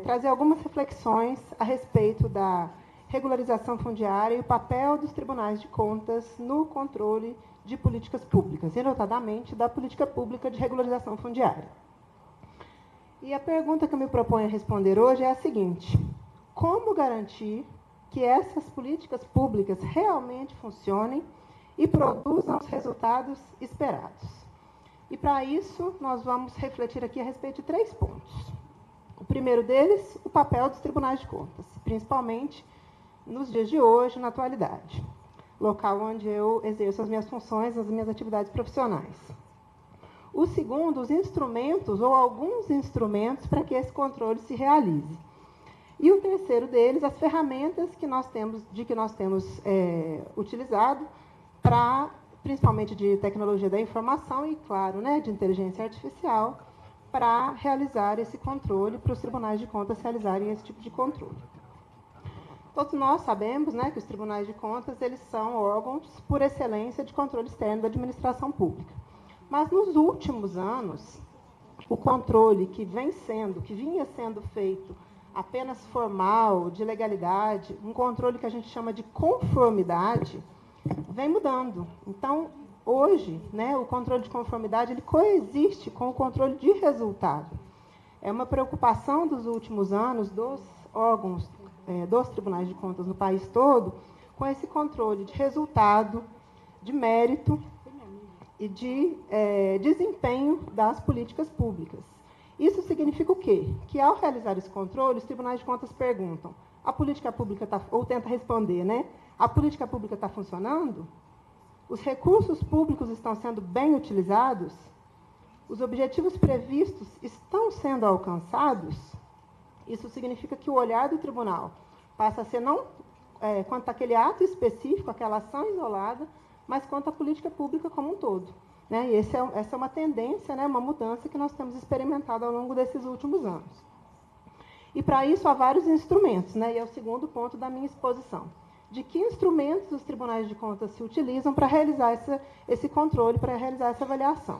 trazer algumas reflexões a respeito da regularização fundiária e o papel dos tribunais de contas no controle de políticas públicas, e notadamente da política pública de regularização fundiária. E a pergunta que eu me proponho a responder hoje é a seguinte: como garantir que essas políticas públicas realmente funcionem e produzam os resultados esperados? E, para isso, nós vamos refletir aqui a respeito de 3 pontos. O primeiro deles, o papel dos tribunais de contas, principalmente nos dias de hoje, na atualidade, local onde eu exerço as minhas funções, as minhas atividades profissionais. O segundo, os instrumentos, ou alguns instrumentos, para que esse controle se realize. E o terceiro deles, as ferramentas que nós temos utilizado, principalmente de tecnologia da informação e, claro, de inteligência artificial, para realizar esse controle, para os tribunais de contas realizarem esse tipo de controle. Todos nós sabemos que os tribunais de contas eles são órgãos por excelência de controle externo da administração pública. Mas, nos últimos anos, o controle que vinha sendo feito apenas formal, de legalidade, um controle que a gente chama de conformidade, vem mudando. Então, hoje, o controle de conformidade ele coexiste com o controle de resultado. É uma preocupação dos últimos anos dos órgãos, dos tribunais de contas no país todo, com esse controle de resultado, de mérito e de desempenho das políticas públicas. Isso significa o quê? Que, ao realizar esse controle, os tribunais de contas perguntam, a política pública está, ou tenta responder, né? A política pública está funcionando? Os recursos públicos estão sendo bem utilizados? Os objetivos previstos estão sendo alcançados? Isso significa que o olhar do tribunal passa a ser não quanto àquele ato específico, aquela ação isolada, mas quanto à política pública como um todo. Né? E essa é uma tendência, né, uma mudança que nós temos experimentado ao longo desses últimos anos. E, para isso, há vários instrumentos, né, e é o segundo ponto da minha exposição. De que instrumentos os tribunais de contas se utilizam para realizar esse controle, para realizar essa avaliação?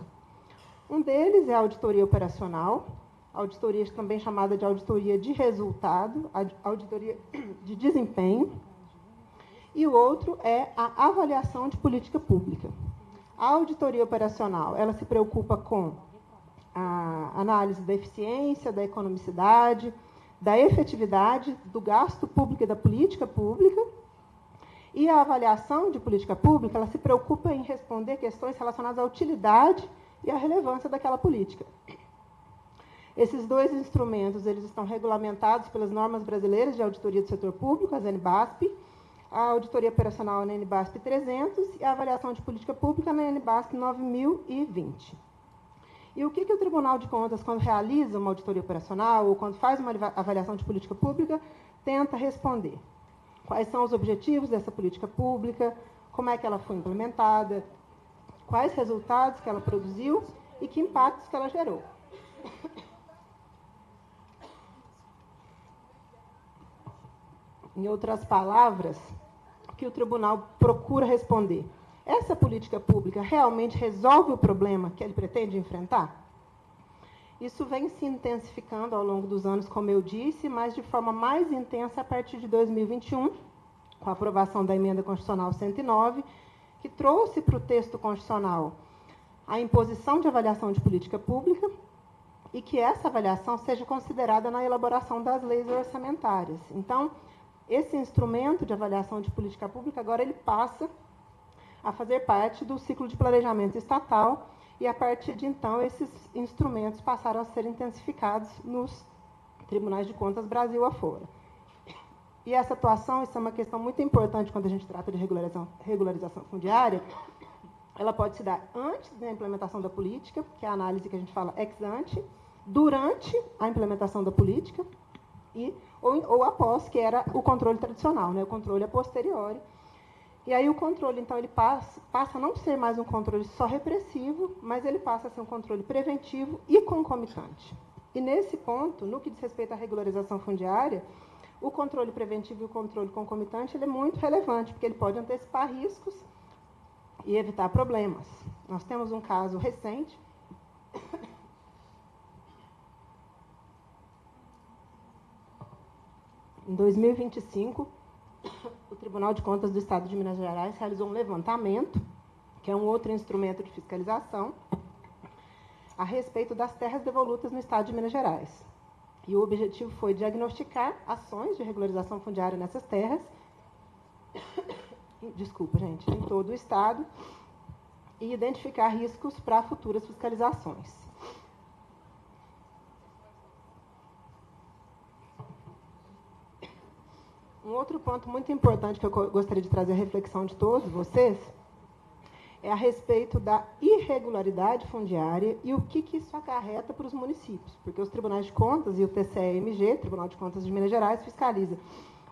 Um deles é a auditoria operacional, auditoria também chamada de auditoria de resultado, auditoria de desempenho, e o outro é a avaliação de política pública. A auditoria operacional, ela se preocupa com a análise da eficiência, da economicidade, da efetividade do gasto público e da política pública. E a avaliação de política pública, ela se preocupa em responder questões relacionadas à utilidade e à relevância daquela política. Esses dois instrumentos, eles estão regulamentados pelas normas brasileiras de auditoria do setor público, as NBASP, a auditoria operacional na NBASP 300 e a avaliação de política pública na NBASP 9020. E o que o Tribunal de Contas, quando realiza uma auditoria operacional ou quando faz uma avaliação de política pública, tenta responder? Quais são os objetivos dessa política pública, como é que ela foi implementada, quais resultados que ela produziu e que impactos que ela gerou. Em outras palavras, o que o tribunal procura responder? Essa política pública realmente resolve o problema que ele pretende enfrentar? Isso vem se intensificando ao longo dos anos, como eu disse, mas de forma mais intensa a partir de 2021, com a aprovação da Emenda Constitucional 109, que trouxe para o texto constitucional a imposição de avaliação de política pública e que essa avaliação seja considerada na elaboração das leis orçamentárias. Então, esse instrumento de avaliação de política pública, agora ele passa a fazer parte do ciclo de planejamento estatal e, a partir de então, esses instrumentos passaram a ser intensificados nos tribunais de contas Brasil afora. E essa atuação, isso é uma questão muito importante quando a gente trata de regularização fundiária, ela pode se dar antes da implementação da política, que é a análise que a gente fala ex ante, durante a implementação da política, ou após, que era o controle tradicional, né, o controle a posteriori. E aí o controle, então, ele passa a não ser mais um controle só repressivo, mas ele passa a ser um controle preventivo e concomitante. E, nesse ponto, no que diz respeito à regularização fundiária, o controle preventivo e o controle concomitante ele é muito relevante, porque ele pode antecipar riscos e evitar problemas. Nós temos um caso recente, em 2025, o Tribunal de Contas do Estado de Minas Gerais realizou um levantamento, que é um outro instrumento de fiscalização, a respeito das terras devolutas no Estado de Minas Gerais. E o objetivo foi diagnosticar ações de regularização fundiária nessas terras, em todo o Estado, e identificar riscos para futuras fiscalizações. Um outro ponto muito importante que eu gostaria de trazer a reflexão de todos vocês é a respeito da irregularidade fundiária e o que isso acarreta para os municípios, porque os tribunais de contas e o TCE-MG, Tribunal de Contas de Minas Gerais, fiscaliza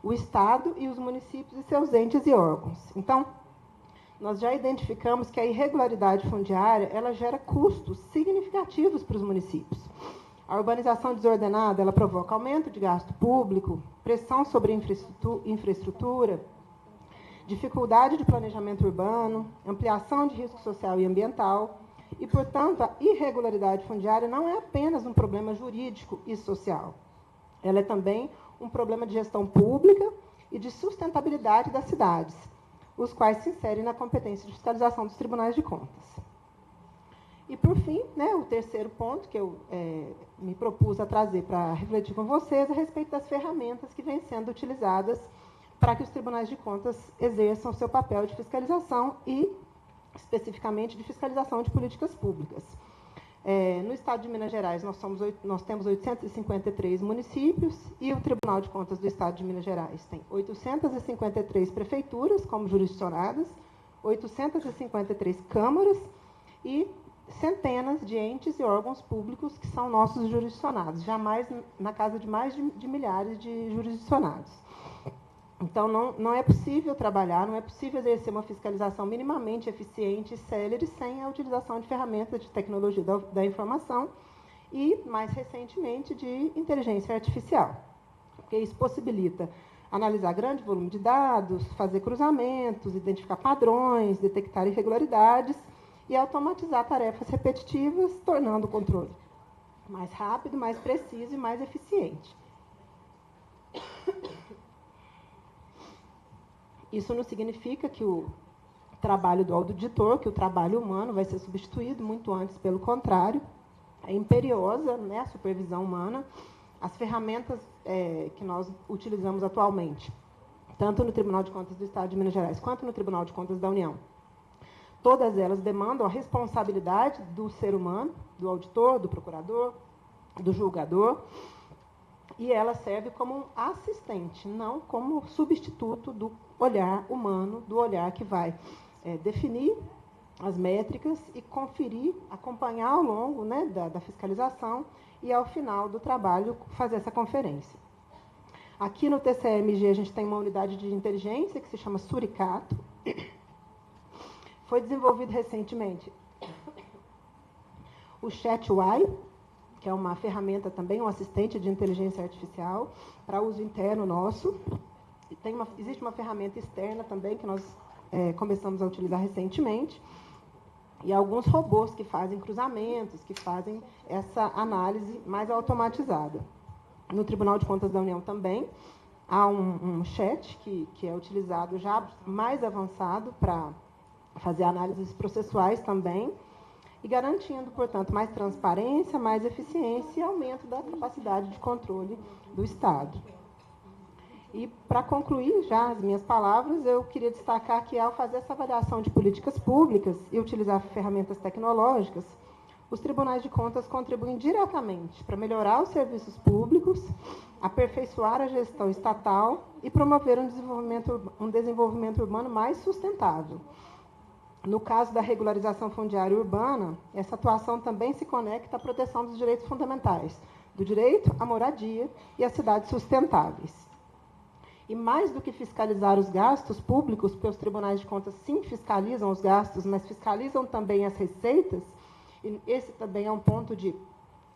o Estado e os municípios e seus entes e órgãos. Então, nós já identificamos que a irregularidade fundiária ela gera custos significativos para os municípios. A urbanização desordenada ela provoca aumento de gasto público, pressão sobre infraestrutura, dificuldade de planejamento urbano, ampliação de risco social e ambiental, e, portanto, a irregularidade fundiária não é apenas um problema jurídico e social. Ela é também um problema de gestão pública e de sustentabilidade das cidades, os quais se inserem na competência de fiscalização dos tribunais de contas. E, por fim, né, o terceiro ponto que eu me propus a trazer para refletir com vocês a respeito das ferramentas que vêm sendo utilizadas para que os tribunais de contas exerçam o seu papel de fiscalização e, especificamente, de fiscalização de políticas públicas. No Estado de Minas Gerais, nós temos 853 municípios e o Tribunal de Contas do Estado de Minas Gerais tem 853 prefeituras como jurisdicionadas, 853 câmaras e centenas de entes e órgãos públicos que são nossos jurisdicionados, jamais na casa de mais de milhares de jurisdicionados. Então, não é possível trabalhar, não é possível exercer uma fiscalização minimamente eficiente e célere sem a utilização de ferramentas de tecnologia da informação e, mais recentemente, de inteligência artificial, porque isso possibilita analisar grande volume de dados, fazer cruzamentos, identificar padrões, detectar irregularidades e automatizar tarefas repetitivas, tornando o controle mais rápido, mais preciso e mais eficiente. Isso não significa que o trabalho do auditor, que o trabalho humano vai ser substituído, muito antes, pelo contrário. É imperiosa, né, a supervisão humana. As ferramentas que nós utilizamos atualmente, tanto no Tribunal de Contas do Estado de Minas Gerais, quanto no Tribunal de Contas da União, todas elas demandam a responsabilidade do ser humano, do auditor, do procurador, do julgador, e ela serve como um assistente, não como substituto do olhar humano, do olhar que vai definir as métricas e conferir, acompanhar ao longo, né, da fiscalização e, ao final do trabalho, fazer essa conferência. Aqui no TCMG, a gente tem uma unidade de inteligência que se chama Suricato. Foi desenvolvido recentemente o ChatUI, que é uma ferramenta também, um assistente de inteligência artificial para uso interno nosso. E existe uma ferramenta externa também que nós começamos a utilizar recentemente. E alguns robôs que fazem cruzamentos, que fazem essa análise mais automatizada. No Tribunal de Contas da União também há um chat que é utilizado já mais avançado para fazer análises processuais também, e garantindo, portanto, mais transparência, mais eficiência e aumento da capacidade de controle do Estado. E, para concluir já as minhas palavras, eu queria destacar que, ao fazer essa avaliação de políticas públicas e utilizar ferramentas tecnológicas, os tribunais de contas contribuem diretamente para melhorar os serviços públicos, aperfeiçoar a gestão estatal e promover um desenvolvimento urbano mais sustentável. No caso da regularização fundiária urbana, essa atuação também se conecta à proteção dos direitos fundamentais, do direito à moradia e às cidades sustentáveis. E mais do que fiscalizar os gastos públicos, porque os tribunais de contas sim fiscalizam os gastos, mas fiscalizam também as receitas, e esse também é um ponto de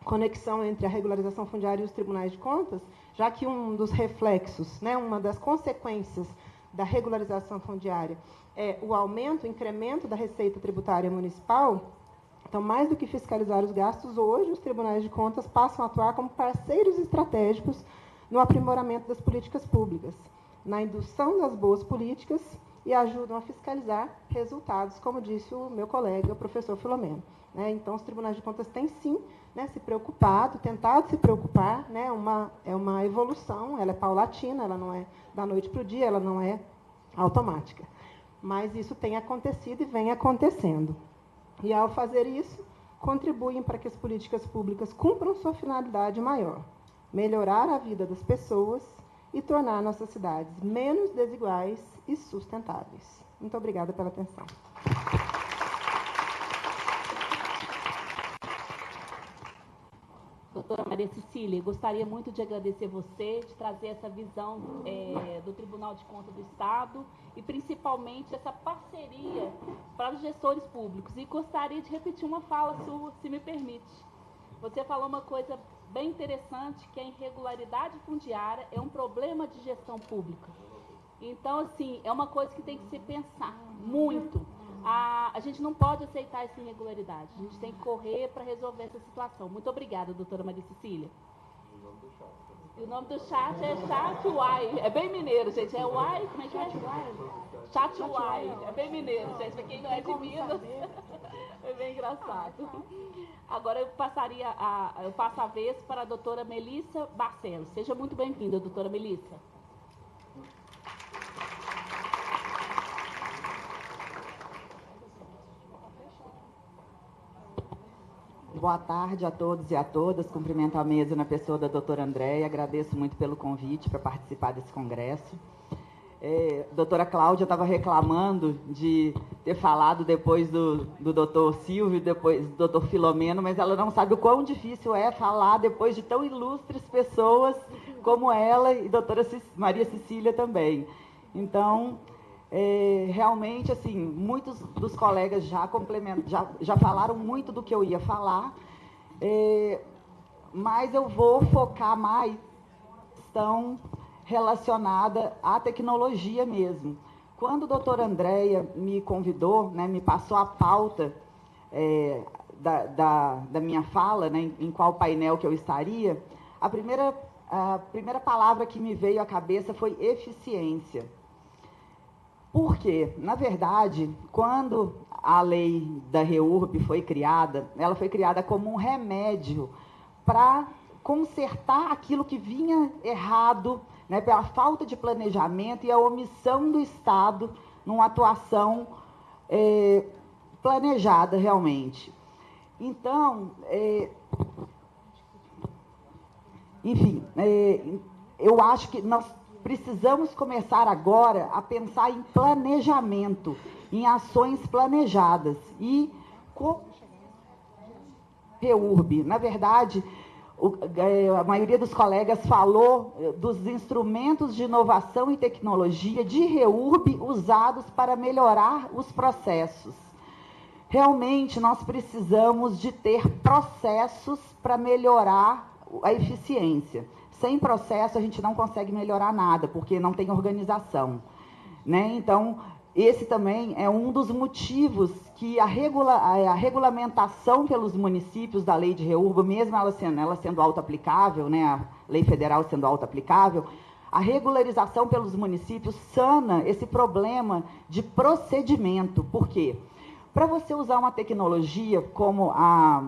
conexão entre a regularização fundiária e os tribunais de contas, já que um dos reflexos, né, uma das consequências da regularização fundiária é o aumento, o incremento da receita tributária municipal. Então, mais do que fiscalizar os gastos, hoje os tribunais de contas passam a atuar como parceiros estratégicos no aprimoramento das políticas públicas, na indução das boas políticas e ajudam a fiscalizar resultados, como disse o meu colega, o professor Filomeno. Então, os tribunais de contas têm, sim, se preocupado, tentado se preocupar. É uma evolução, ela é paulatina, ela não é da noite para o dia, ela não é automática. Mas isso tem acontecido e vem acontecendo. E, ao fazer isso, contribuem para que as políticas públicas cumpram sua finalidade maior: melhorar a vida das pessoas e tornar nossas cidades menos desiguais e sustentáveis. Muito obrigada pela atenção. Doutora Maria Cecília, gostaria muito de agradecer você, de trazer essa visão do Tribunal de Contas do Estado e, principalmente, essa parceria para os gestores públicos. E gostaria de repetir uma fala sua, se me permite. Você falou uma coisa bem interessante, que a irregularidade fundiária é um problema de gestão pública. Então, assim, é uma coisa que tem que se pensar muito. A gente não pode aceitar essa irregularidade. A gente tem que correr para resolver essa situação. Muito obrigada, doutora Maria Cecília. E o nome do chat é ChatUI. É bem mineiro, gente. É Uai, como é que é? Uai. Chatuai. É bem mineiro, gente. Para quem não é de Minas, é bem engraçado. Agora eu passo a vez para a doutora Melissa Barcelos. Seja muito bem-vinda, doutora Melissa. Boa tarde a todos e a todas. Cumprimento a mesa na pessoa da doutora Andréia. Agradeço muito pelo convite para participar desse congresso. Doutora Cláudia estava reclamando de ter falado depois do doutor Silvio, depois do doutor Filomeno, mas ela não sabe o quão difícil é falar depois de tão ilustres pessoas como ela e doutora Maria Cecília também. Então, realmente, assim, muitos dos colegas já falaram muito do que eu ia falar, mas eu vou focar mais na questão relacionada à tecnologia mesmo. Quando a doutora Andréia me convidou, né, me passou a pauta da minha fala, né, em qual painel que eu estaria, a primeira palavra que me veio à cabeça foi eficiência. Por quê? Na verdade, quando a lei da REURB foi criada, ela foi criada como um remédio para consertar aquilo que vinha errado, né, pela falta de planejamento e a omissão do Estado numa atuação planejada realmente. Então, enfim, eu acho que nós precisamos começar agora a pensar em planejamento, em ações planejadas. E com REURB, na verdade, a maioria dos colegas falou dos instrumentos de inovação e tecnologia de REURB usados para melhorar os processos. Realmente, nós precisamos de ter processos para melhorar a eficiência. Sem processo, a gente não consegue melhorar nada, porque não tem organização, né? Então, esse também é um dos motivos que a regulamentação pelos municípios da lei de REURB, mesmo ela sendo auto-aplicável, né, a lei federal sendo auto-aplicável, a regularização pelos municípios sana esse problema de procedimento. Por quê? Para você usar uma tecnologia como a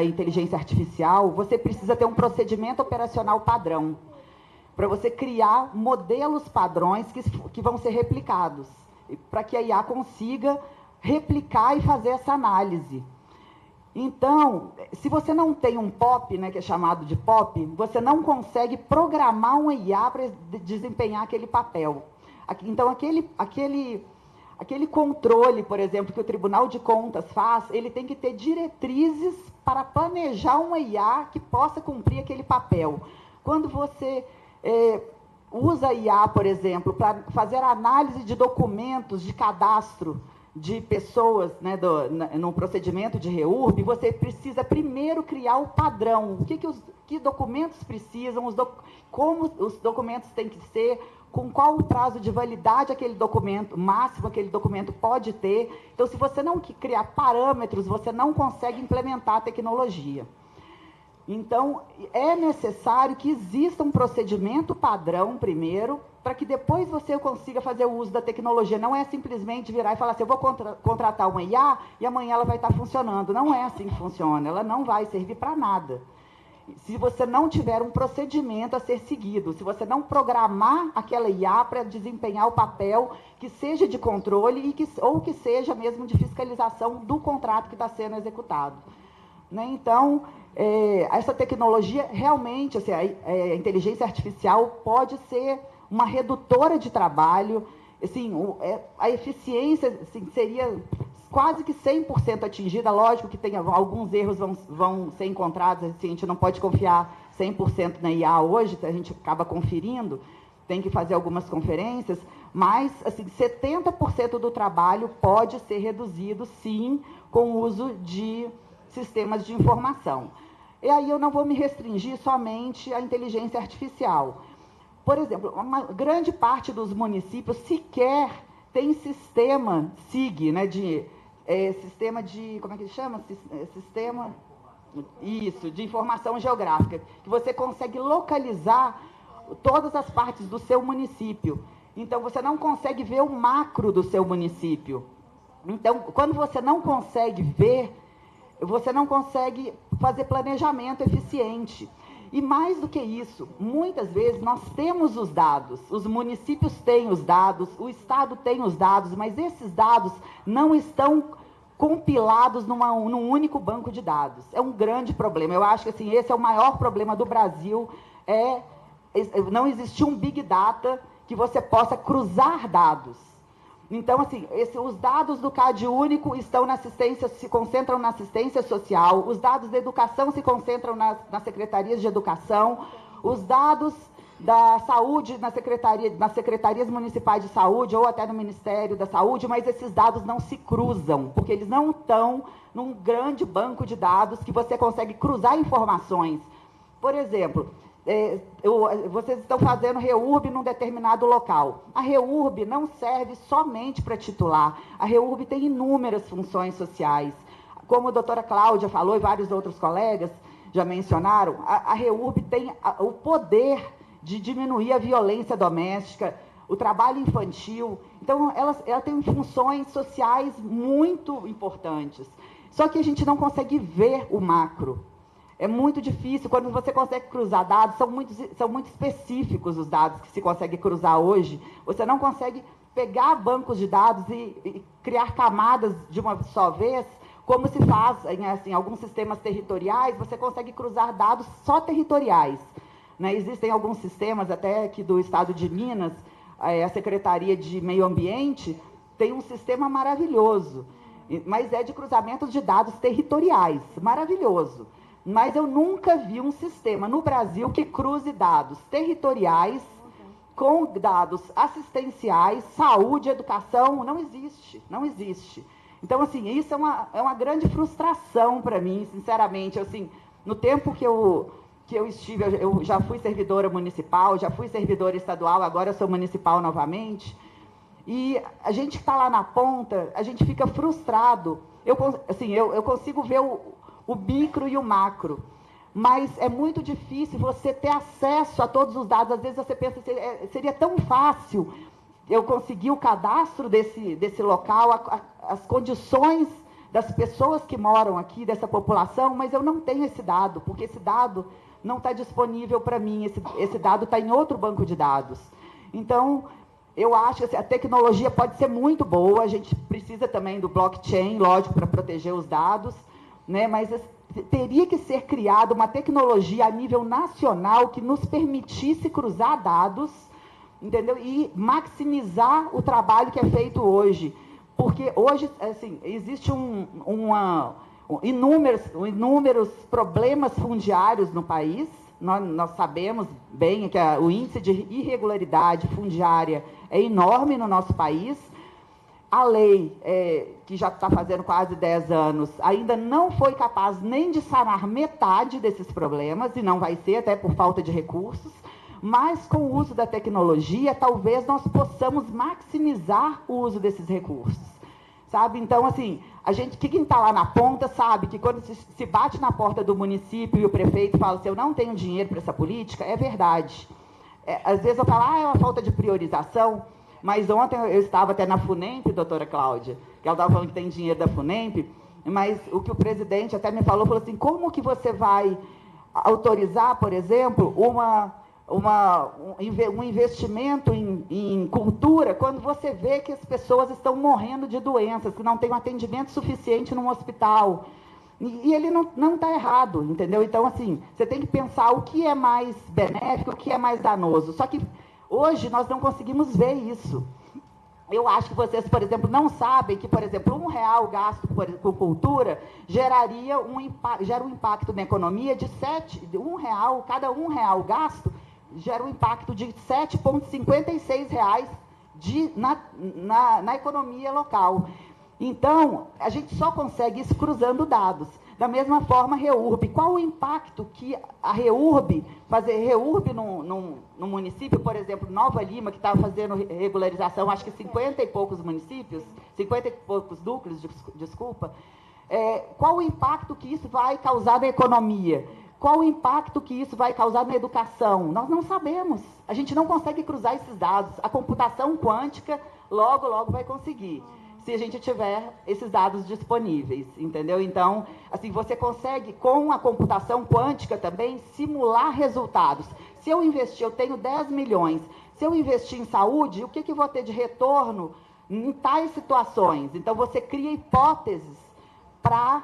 inteligência artificial, você precisa ter um procedimento operacional padrão, para você criar modelos padrões que vão ser replicados, para que a IA consiga replicar e fazer essa análise. Então, se você não tem um POP, né, que é chamado de POP, você não consegue programar uma IA para desempenhar aquele papel. Então, aquele controle, por exemplo, que o Tribunal de Contas faz, ele tem que ter diretrizes para planejar uma IA que possa cumprir aquele papel. Quando você usa a IA, por exemplo, para fazer a análise de documentos de cadastro de pessoas, né, no procedimento de REURB, você precisa primeiro criar o padrão. Que documentos precisam, como os documentos têm que ser, com qual o prazo de validade aquele documento, máximo aquele documento pode ter. Então, se você não criar parâmetros, você não consegue implementar a tecnologia. Então, é necessário que exista um procedimento padrão primeiro, para que depois você consiga fazer o uso da tecnologia. Não é simplesmente virar e falar assim, eu vou contratar uma IA e amanhã ela vai estar funcionando. Não é assim que funciona, ela não vai servir para nada. Se você não tiver um procedimento a ser seguido, se você não programar aquela IA para desempenhar o papel que seja de controle ou que seja mesmo de fiscalização do contrato que está sendo executado. Né? Então, essa tecnologia realmente, assim, a inteligência artificial pode ser uma redutora de trabalho, assim, a eficiência assim, seria quase que 100% atingida. Lógico que alguns erros vão ser encontrados, assim, a gente não pode confiar 100% na IA hoje, a gente acaba conferindo, tem que fazer algumas conferências, mas assim, 70% do trabalho pode ser reduzido, sim, com o uso de sistemas de informação. E aí eu não vou me restringir somente à inteligência artificial. Por exemplo, uma grande parte dos municípios sequer tem sistema SIG, né, sistema de, como é que chama? Sistema, isso, de informação geográfica, que você consegue localizar todas as partes do seu município. Então, você não consegue ver o macro do seu município. Então, quando você não consegue ver, você não consegue fazer planejamento eficiente. E mais do que isso, muitas vezes nós temos os dados, os municípios têm os dados, o Estado tem os dados, mas esses dados não estão compilados num único banco de dados. É um grande problema. Eu acho que assim, esse é o maior problema do Brasil, não existir um Big Data que você possa cruzar dados. Então, assim, os dados do CAD único estão na assistência, se concentram na assistência social, os dados da educação se concentram nas secretarias de educação, os dados da saúde nas secretarias municipais de saúde ou até no Ministério da Saúde, mas esses dados não se cruzam, porque eles não estão num grande banco de dados que você consegue cruzar informações. Por exemplo, vocês estão fazendo REURB num determinado local. A REURB não serve somente para titular. A REURB tem inúmeras funções sociais. Como a doutora Cláudia falou e vários outros colegas já mencionaram, a REURB tem o poder de diminuir a violência doméstica, o trabalho infantil. Então, ela tem funções sociais muito importantes. Só que a gente não consegue ver o macro. É muito difícil, quando você consegue cruzar dados, são muito específicos os dados que se consegue cruzar hoje. Você não consegue pegar bancos de dados e criar camadas de uma só vez, como se faz em alguns sistemas territoriais, você consegue cruzar dados só territoriais. Né? Existem alguns sistemas, até aqui do estado de Minas, a Secretaria de Meio Ambiente tem um sistema maravilhoso, mas é de cruzamento de dados territoriais, maravilhoso. Mas eu nunca vi um sistema no Brasil que cruze dados territoriais com dados assistenciais, saúde, educação. Não existe, não existe. Então, assim, isso é uma grande frustração para mim, sinceramente. Assim, no tempo que eu estive, eu já fui servidora municipal, já fui servidora estadual, agora eu sou municipal novamente. E a gente que está lá na ponta, a gente fica frustrado. Eu consigo ver o micro e o macro, mas é muito difícil você ter acesso a todos os dados. Às vezes você pensa, seria tão fácil eu conseguir o cadastro desse local, as condições das pessoas que moram aqui, dessa população, mas eu não tenho esse dado, porque esse dado não está disponível para mim, esse dado está em outro banco de dados. Então, eu acho que a tecnologia pode ser muito boa, a gente precisa também do blockchain, lógico, para proteger os dados, né? Mas teria que ser criada uma tecnologia a nível nacional que nos permitisse cruzar dados, entendeu? E maximizar o trabalho que é feito hoje. Porque hoje, assim, existe inúmeros problemas fundiários no país. Nós sabemos bem que o índice de irregularidade fundiária é enorme no nosso país. A lei, que já está fazendo quase 10 anos, ainda não foi capaz nem de sanar metade desses problemas, e não vai ser, até por falta de recursos, mas com o uso da tecnologia, talvez nós possamos maximizar o uso desses recursos. Sabe? Então, assim, quem está lá na ponta sabe que quando se bate na porta do município e o prefeito fala assim, eu não tenho dinheiro para essa política, é verdade. Às vezes eu falo, é uma falta de priorização. Mas ontem eu estava até na FUNEMP, doutora Cláudia, que ela estava falando que tem dinheiro da FUNEMP, mas o que o presidente até me falou assim, como que você vai autorizar, por exemplo, um investimento em cultura quando você vê que as pessoas estão morrendo de doenças, que não tem um atendimento suficiente num hospital? E ele não está errado, entendeu? Então, assim, você tem que pensar o que é mais benéfico, o que é mais danoso. Só que hoje nós não conseguimos ver isso. Eu acho que vocês, por exemplo, não sabem que, por exemplo, R$1 gasto com cultura gera um impacto na economia de R$1, cada R$1 gasto gera um impacto de R$7,56 na economia local. Então, a gente só consegue isso cruzando dados. Da mesma forma, a REURB. Qual o impacto que a REURB, fazer REURB no município, por exemplo, Nova Lima, que estava fazendo regularização, acho que 50 e poucos municípios, 50 e poucos núcleos, desculpa, qual o impacto que isso vai causar na economia? Qual o impacto que isso vai causar na educação? Nós não sabemos. A gente não consegue cruzar esses dados. A computação quântica logo, logo vai conseguir, se a gente tiver esses dados disponíveis, entendeu? Então, assim, você consegue, com a computação quântica também, simular resultados. Se eu investir, eu tenho 10 milhões, se eu investir em saúde, o que eu vou ter de retorno em tais situações? Então, você cria hipóteses para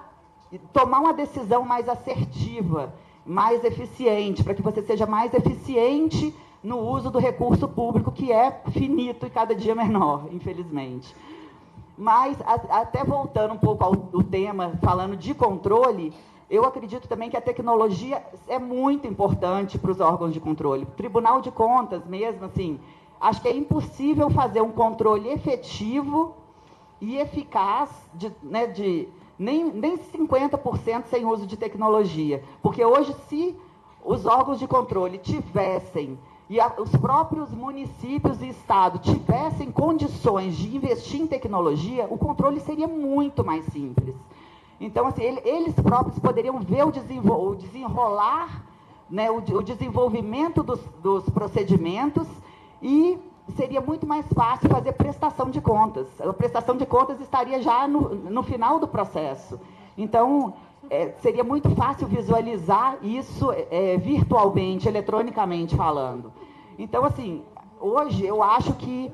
tomar uma decisão mais assertiva, mais eficiente, para que você seja mais eficiente no uso do recurso público, que é finito e cada dia menor, infelizmente. Mas, até voltando um pouco ao tema, falando de controle, eu acredito também que a tecnologia é muito importante para os órgãos de controle. O Tribunal de Contas, mesmo assim, acho que é impossível fazer um controle efetivo e eficaz, nem 50% sem uso de tecnologia. Porque hoje, se os órgãos de controle tivessem, e os próprios municípios e Estado tivessem condições de investir em tecnologia, o controle seria muito mais simples. Então, assim, eles próprios poderiam ver o desenrolar, né, o desenvolvimento dos procedimentos, e seria muito mais fácil fazer prestação de contas. A prestação de contas estaria já no final do processo. Então, seria muito fácil visualizar isso virtualmente, eletronicamente falando. Então, assim, hoje eu acho que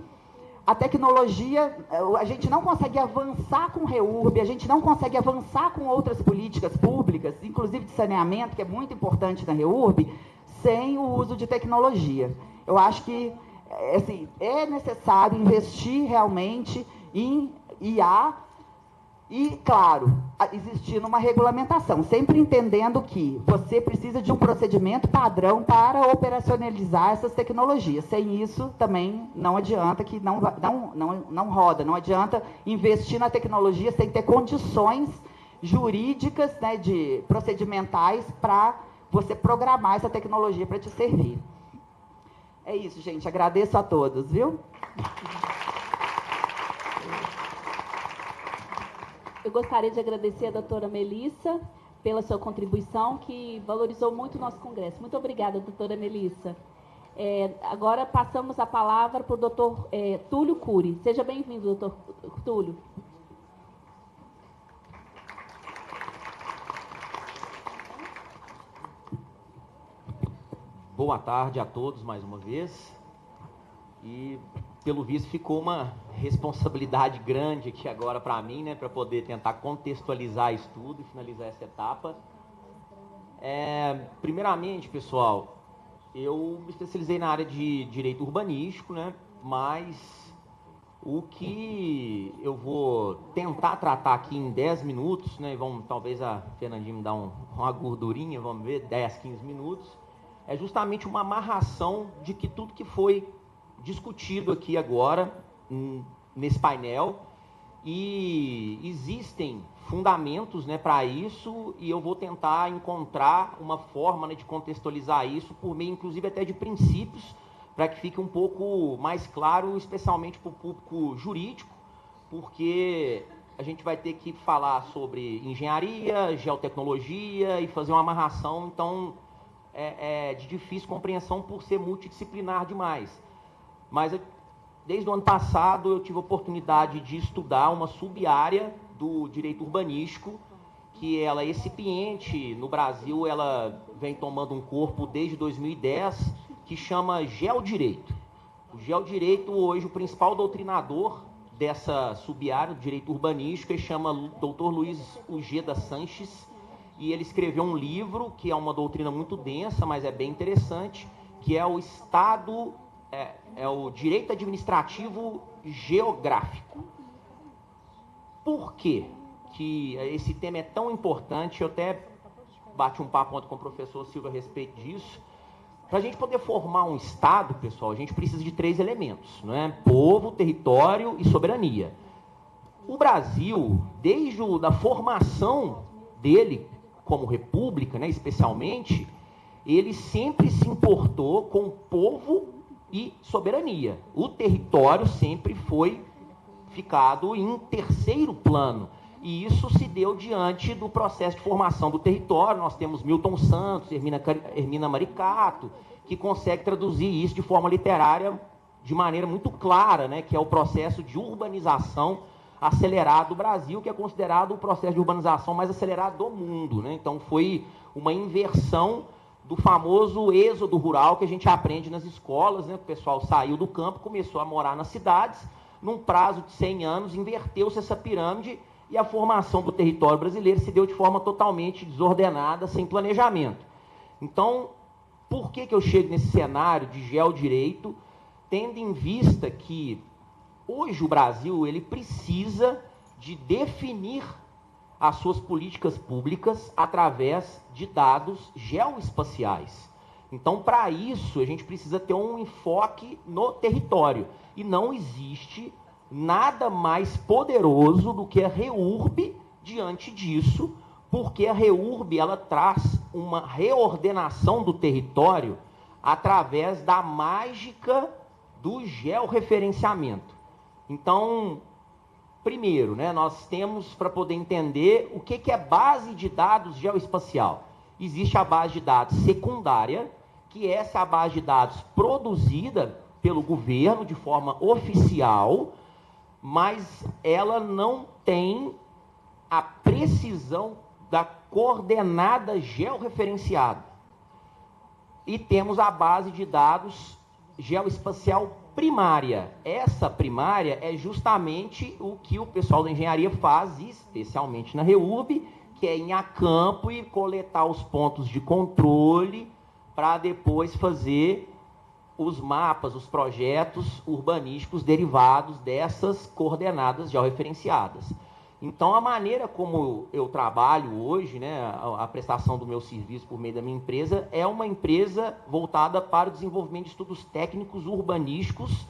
a tecnologia, a gente não consegue avançar com o REURB, a gente não consegue avançar com outras políticas públicas, inclusive de saneamento, que é muito importante na REURB, sem o uso de tecnologia. Eu acho que assim, é necessário investir realmente em IA e, claro, existir uma regulamentação, sempre entendendo que você precisa de um procedimento padrão para operacionalizar essas tecnologias. Sem isso, também não adianta, que não roda, não adianta investir na tecnologia sem ter condições jurídicas, né, procedimentais, para você programar essa tecnologia para te servir. É isso, gente. Agradeço a todos, viu? Eu gostaria de agradecer a doutora Melissa pela sua contribuição, que valorizou muito o nosso congresso. Muito obrigada, doutora Melissa. Agora passamos a palavra para o doutor Túlio Cury. Seja bem-vindo, doutor Túlio. Boa tarde a todos mais uma vez. E, pelo visto, ficou uma responsabilidade grande aqui agora para mim, né, para poder tentar contextualizar isso tudo e finalizar essa etapa. Primeiramente, pessoal, eu me especializei na área de direito urbanístico, né, mas o que eu vou tentar tratar aqui em 10 minutos, né, talvez a Fernandinha me dá uma gordurinha, vamos ver, 10, 15 minutos, é justamente uma amarração de que tudo que foi discutido aqui agora, nesse painel, e existem fundamentos, né, para isso, e eu vou tentar encontrar uma forma, né, de contextualizar isso por meio, inclusive, até de princípios, para que fique um pouco mais claro, especialmente para o público jurídico, porque a gente vai ter que falar sobre engenharia, geotecnologia e fazer uma amarração, então é de difícil compreensão por ser multidisciplinar demais. Mas desde o ano passado eu tive a oportunidade de estudar uma sub-área do direito urbanístico, que ela é incipiente no Brasil, ela vem tomando um corpo desde 2010, que chama geodireito. O geodireito, hoje, o principal doutrinador dessa sub-área do direito urbanístico, ele chama Dr. Luiz Ujeda Sanches, e ele escreveu um livro, que é uma doutrina muito densa, mas é bem interessante, que é o Estado, o Direito Administrativo Geográfico. Por quê que esse tema é tão importante? Eu até bati um papo ontem com o professor Silva a respeito disso. Para a gente poder formar um Estado, pessoal, a gente precisa de 3 elementos, não é? Povo, território e soberania. O Brasil, desde a formação dele como república, né, especialmente, ele sempre se importou com povo e soberania. O território sempre foi ficado em terceiro plano. E isso se deu diante do processo de formação do território. Nós temos Milton Santos, Hermina Maricato, que consegue traduzir isso de forma literária de maneira muito clara, né, que é o processo de urbanização acelerado do Brasil, que é considerado o processo de urbanização mais acelerado do mundo, né? Então foi uma inversão do famoso êxodo rural que a gente aprende nas escolas, né? O pessoal saiu do campo, começou a morar nas cidades, num prazo de 100 anos, inverteu-se essa pirâmide e a formação do território brasileiro se deu de forma totalmente desordenada, sem planejamento. Então, por que eu chego nesse cenário de geodireito, tendo em vista que hoje o Brasil ele precisa de definir as suas políticas públicas através de dados geoespaciais. Então, para isso, a gente precisa ter um enfoque no território. E não existe nada mais poderoso do que a REURB diante disso, porque a REURB ela traz uma reordenação do território através da mágica do georreferenciamento. Então, primeiro, né, nós temos, para poder entender o que é base de dados geoespacial. Existe a base de dados secundária, que essa é a base de dados produzida pelo governo de forma oficial, mas ela não tem a precisão da coordenada georreferenciada. E temos a base de dados geoespacial primária. Essa primária é justamente o que o pessoal da engenharia faz, especialmente na REURB, que é ir a campo e coletar os pontos de controle para depois fazer os mapas, os projetos urbanísticos derivados dessas coordenadas georreferenciadas. Então, a maneira como eu trabalho hoje, né, a prestação do meu serviço por meio da minha empresa, é uma empresa voltada para o desenvolvimento de estudos técnicos urbanísticos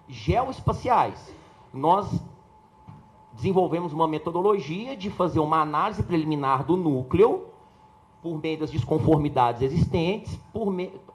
geoespaciais. Nós desenvolvemos uma metodologia de fazer uma análise preliminar do núcleo, por meio das desconformidades existentes,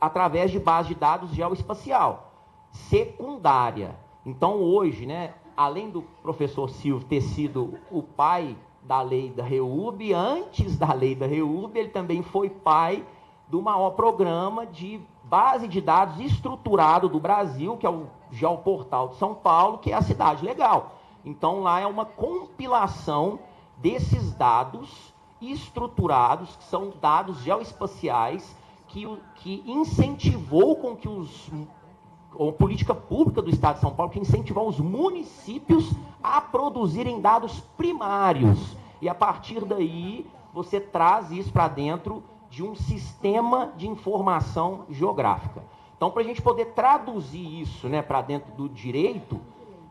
através de base de dados geoespacial secundária. Então, hoje, né, além do professor Silvio ter sido o pai da lei da REURB, antes da lei da REURB, ele também foi pai do maior programa de base de dados estruturado do Brasil, que é o Geoportal de São Paulo, que é a Cidade Legal. Então, lá é uma compilação desses dados estruturados, que são dados geoespaciais, que incentivou com que a política pública do Estado de São Paulo, que incentivou os municípios a produzirem dados primários. E, a partir daí, você traz isso para dentro de um sistema de informação geográfica. Então, para a gente poder traduzir isso, né, para dentro do direito,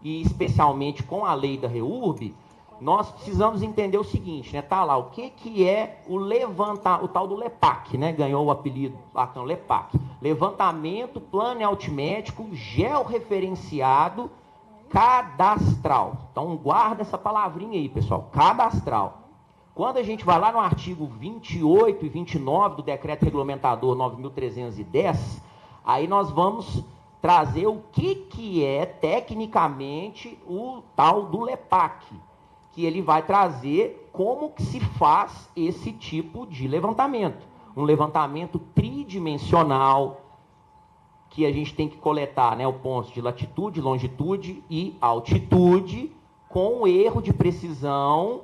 e especialmente com a lei da REURB, nós precisamos entender o seguinte, né? Tá lá, o que é o tal do LEPAC, né? Ganhou o apelido bacana, LEPAC. Levantamento Plano Altimétrico Georreferenciado Cadastral. Então, guarda essa palavrinha aí, pessoal, cadastral. Quando a gente vai lá no artigo 28 e 29 do Decreto Regulamentador 9.310, aí nós vamos trazer o que é, tecnicamente, o tal do LEPAC, que ele vai trazer como que se faz esse tipo de levantamento. Um levantamento tridimensional, que a gente tem que coletar, né, o ponto de latitude, longitude e altitude, com erro de precisão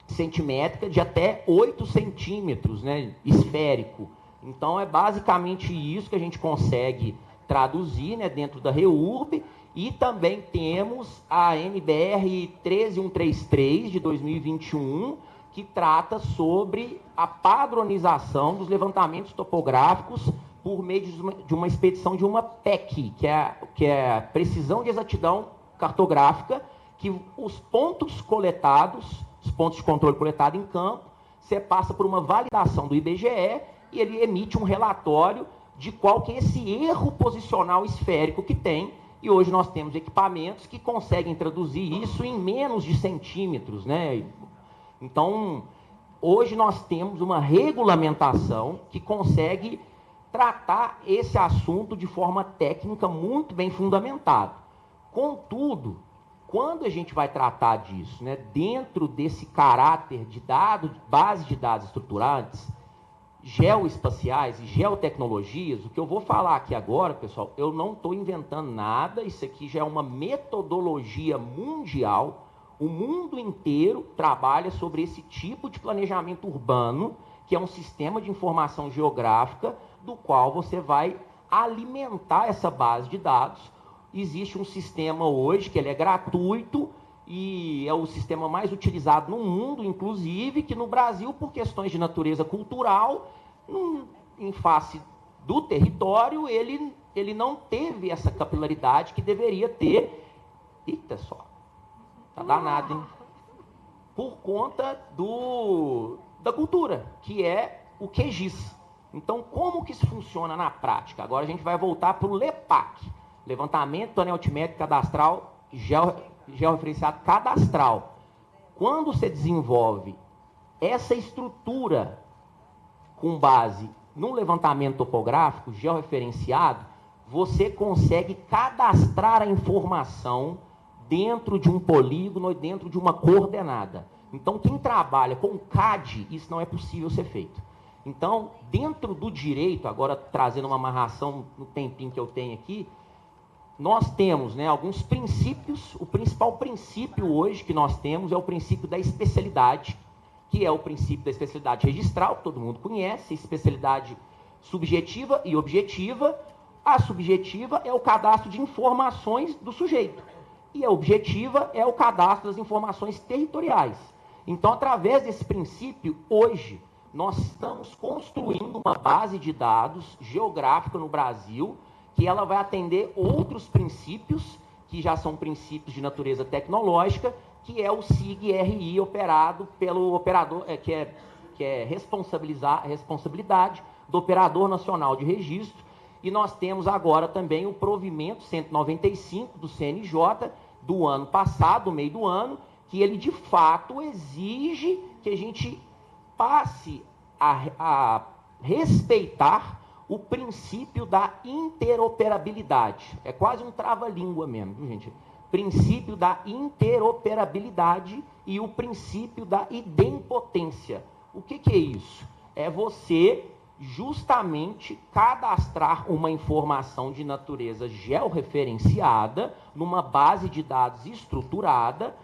centimétrica de até 8 centímetros, né, esférico. Então, é basicamente isso que a gente consegue traduzir, né, dentro da REURB. E também temos a NBR 13133 de 2021, que trata sobre a padronização dos levantamentos topográficos por meio de uma expedição de uma PEC, que é Precisão de Exatidão Cartográfica, que os pontos coletados, os pontos de controle coletados em campo, você passa por uma validação do IBGE e ele emite um relatório de qual que é esse erro posicional esférico que tem. E hoje nós temos equipamentos que conseguem traduzir isso em menos de centímetros, né? Então, hoje nós temos uma regulamentação que consegue tratar esse assunto de forma técnica muito bem fundamentada. Contudo, quando a gente vai tratar disso, né, dentro desse caráter de dados, base de dados estruturantes, geoespaciais e geotecnologias, o que eu vou falar aqui agora, pessoal, eu não estou inventando nada, isso aqui já é uma metodologia mundial, o mundo inteiro trabalha sobre esse tipo de planejamento urbano, que é um sistema de informação geográfica, do qual você vai alimentar essa base de dados. Existe um sistema hoje que ele é gratuito, e é o sistema mais utilizado no mundo, inclusive, que no Brasil, por questões de natureza cultural, em face do território, ele não teve essa capilaridade que deveria ter. Eita só, tá danado, hein? Por conta da cultura, que é o QGIS. Então, como que isso funciona na prática? Agora a gente vai voltar para o LEPAC, Levantamento Aneltimétrico Cadastral Georreferenciado Cadastral. Quando você desenvolve essa estrutura com base num levantamento topográfico georreferenciado, você consegue cadastrar a informação dentro de um polígono, dentro de uma coordenada. Então, quem trabalha com CAD, isso não é possível ser feito. Então, dentro do direito, agora trazendo uma amarração no tempinho que eu tenho aqui, nós temos, né, alguns princípios. O principal princípio hoje que nós temos é o princípio da especialidade, que é o princípio da especialidade registral, que todo mundo conhece, especialidade subjetiva e objetiva. A subjetiva é o cadastro de informações do sujeito, e a objetiva é o cadastro das informações territoriais. Então, através desse princípio, hoje, nós estamos construindo uma base de dados geográfica no Brasil, que ela vai atender outros princípios, que já são princípios de natureza tecnológica, que é o SIG-RI operado pelo operador, que é responsabilidade do Operador Nacional de Registro. E nós temos agora também o provimento 195 do CNJ, do ano passado, do meio do ano, que ele de fato exige que a gente passe a respeitar o princípio da interoperabilidade. É quase um trava-língua mesmo, viu, gente? Princípio da interoperabilidade e o princípio da idempotência. O que é isso? É você justamente cadastrar uma informação de natureza georreferenciada numa base de dados estruturada,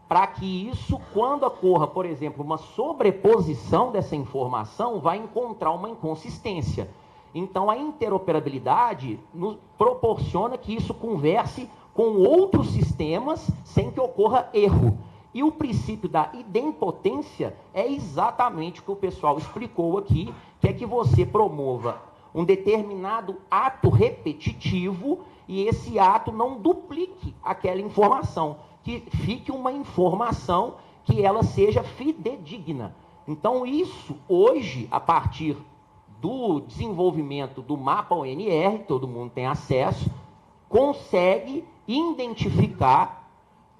para que isso, quando ocorra, por exemplo, uma sobreposição dessa informação, vai encontrar uma inconsistência. Então, a interoperabilidade nos proporciona que isso converse com outros sistemas sem que ocorra erro. E o princípio da idempotência é exatamente o que o pessoal explicou aqui, que é que você promova um determinado ato repetitivo e esse ato não duplique aquela informação, que fique uma informação que ela seja fidedigna. Então, isso, hoje, a partir do desenvolvimento do mapa ONR, todo mundo tem acesso, consegue identificar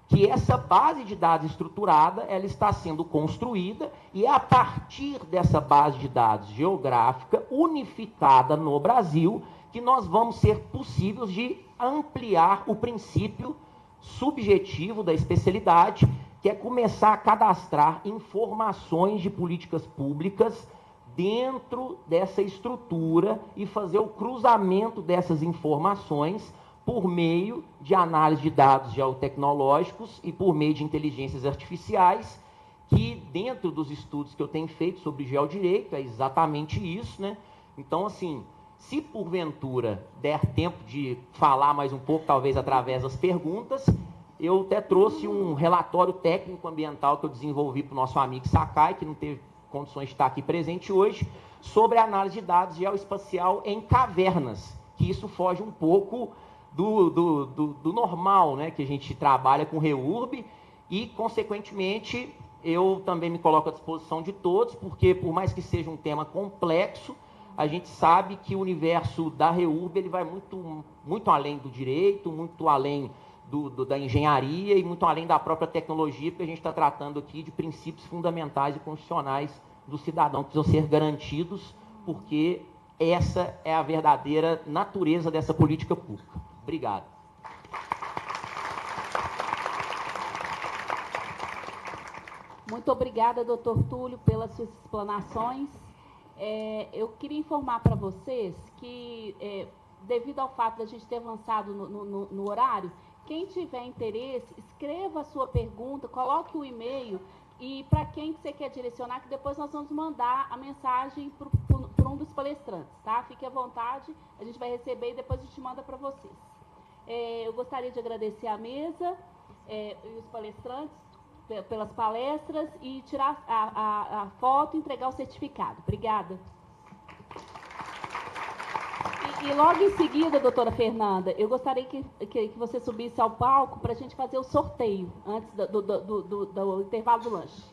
que essa base de dados estruturada ela está sendo construída, e é a partir dessa base de dados geográfica unificada no Brasil que nós vamos ser possíveis de ampliar o princípio subjetivo da especialidade, que é começar a cadastrar informações de políticas públicas dentro dessa estrutura e fazer o cruzamento dessas informações por meio de análise de dados geotecnológicos e por meio de inteligências artificiais, que dentro dos estudos que eu tenho feito sobre geodireito é exatamente isso, né? Então, assim, se porventura der tempo de falar mais um pouco, talvez através das perguntas, eu até trouxe um relatório técnico ambiental que eu desenvolvi para o nosso amigo Sakai, que não teve condições de estar aqui presente hoje, sobre a análise de dados geoespacial em cavernas, que isso foge um pouco do normal, né, que a gente trabalha com REURB, e, consequentemente, eu também me coloco à disposição de todos, porque, por mais que seja um tema complexo, a gente sabe que o universo da REURB ele vai muito além do direito, muito além da engenharia e muito além da própria tecnologia, porque a gente está tratando aqui de princípios fundamentais e constitucionais do cidadão que precisam ser garantidos, porque essa é a verdadeira natureza dessa política pública. Obrigado. Muito obrigada, doutor Túlio, pelas suas explanações. Eu queria informar para vocês que, devido ao fato de a gente ter avançado no horário, quem tiver interesse, escreva a sua pergunta, coloque o e-mail e para quem que você quer direcionar, que depois nós vamos mandar a mensagem para um dos palestrantes, tá? Fique à vontade, a gente vai receber e depois a gente manda para vocês. Eu gostaria de agradecer a mesa e os palestrantes pelas palestras e tirar a foto e entregar o certificado. Obrigada. E logo em seguida, doutora Fernanda, eu gostaria que você subisse ao palco para a gente fazer o sorteio antes do intervalo do lanche.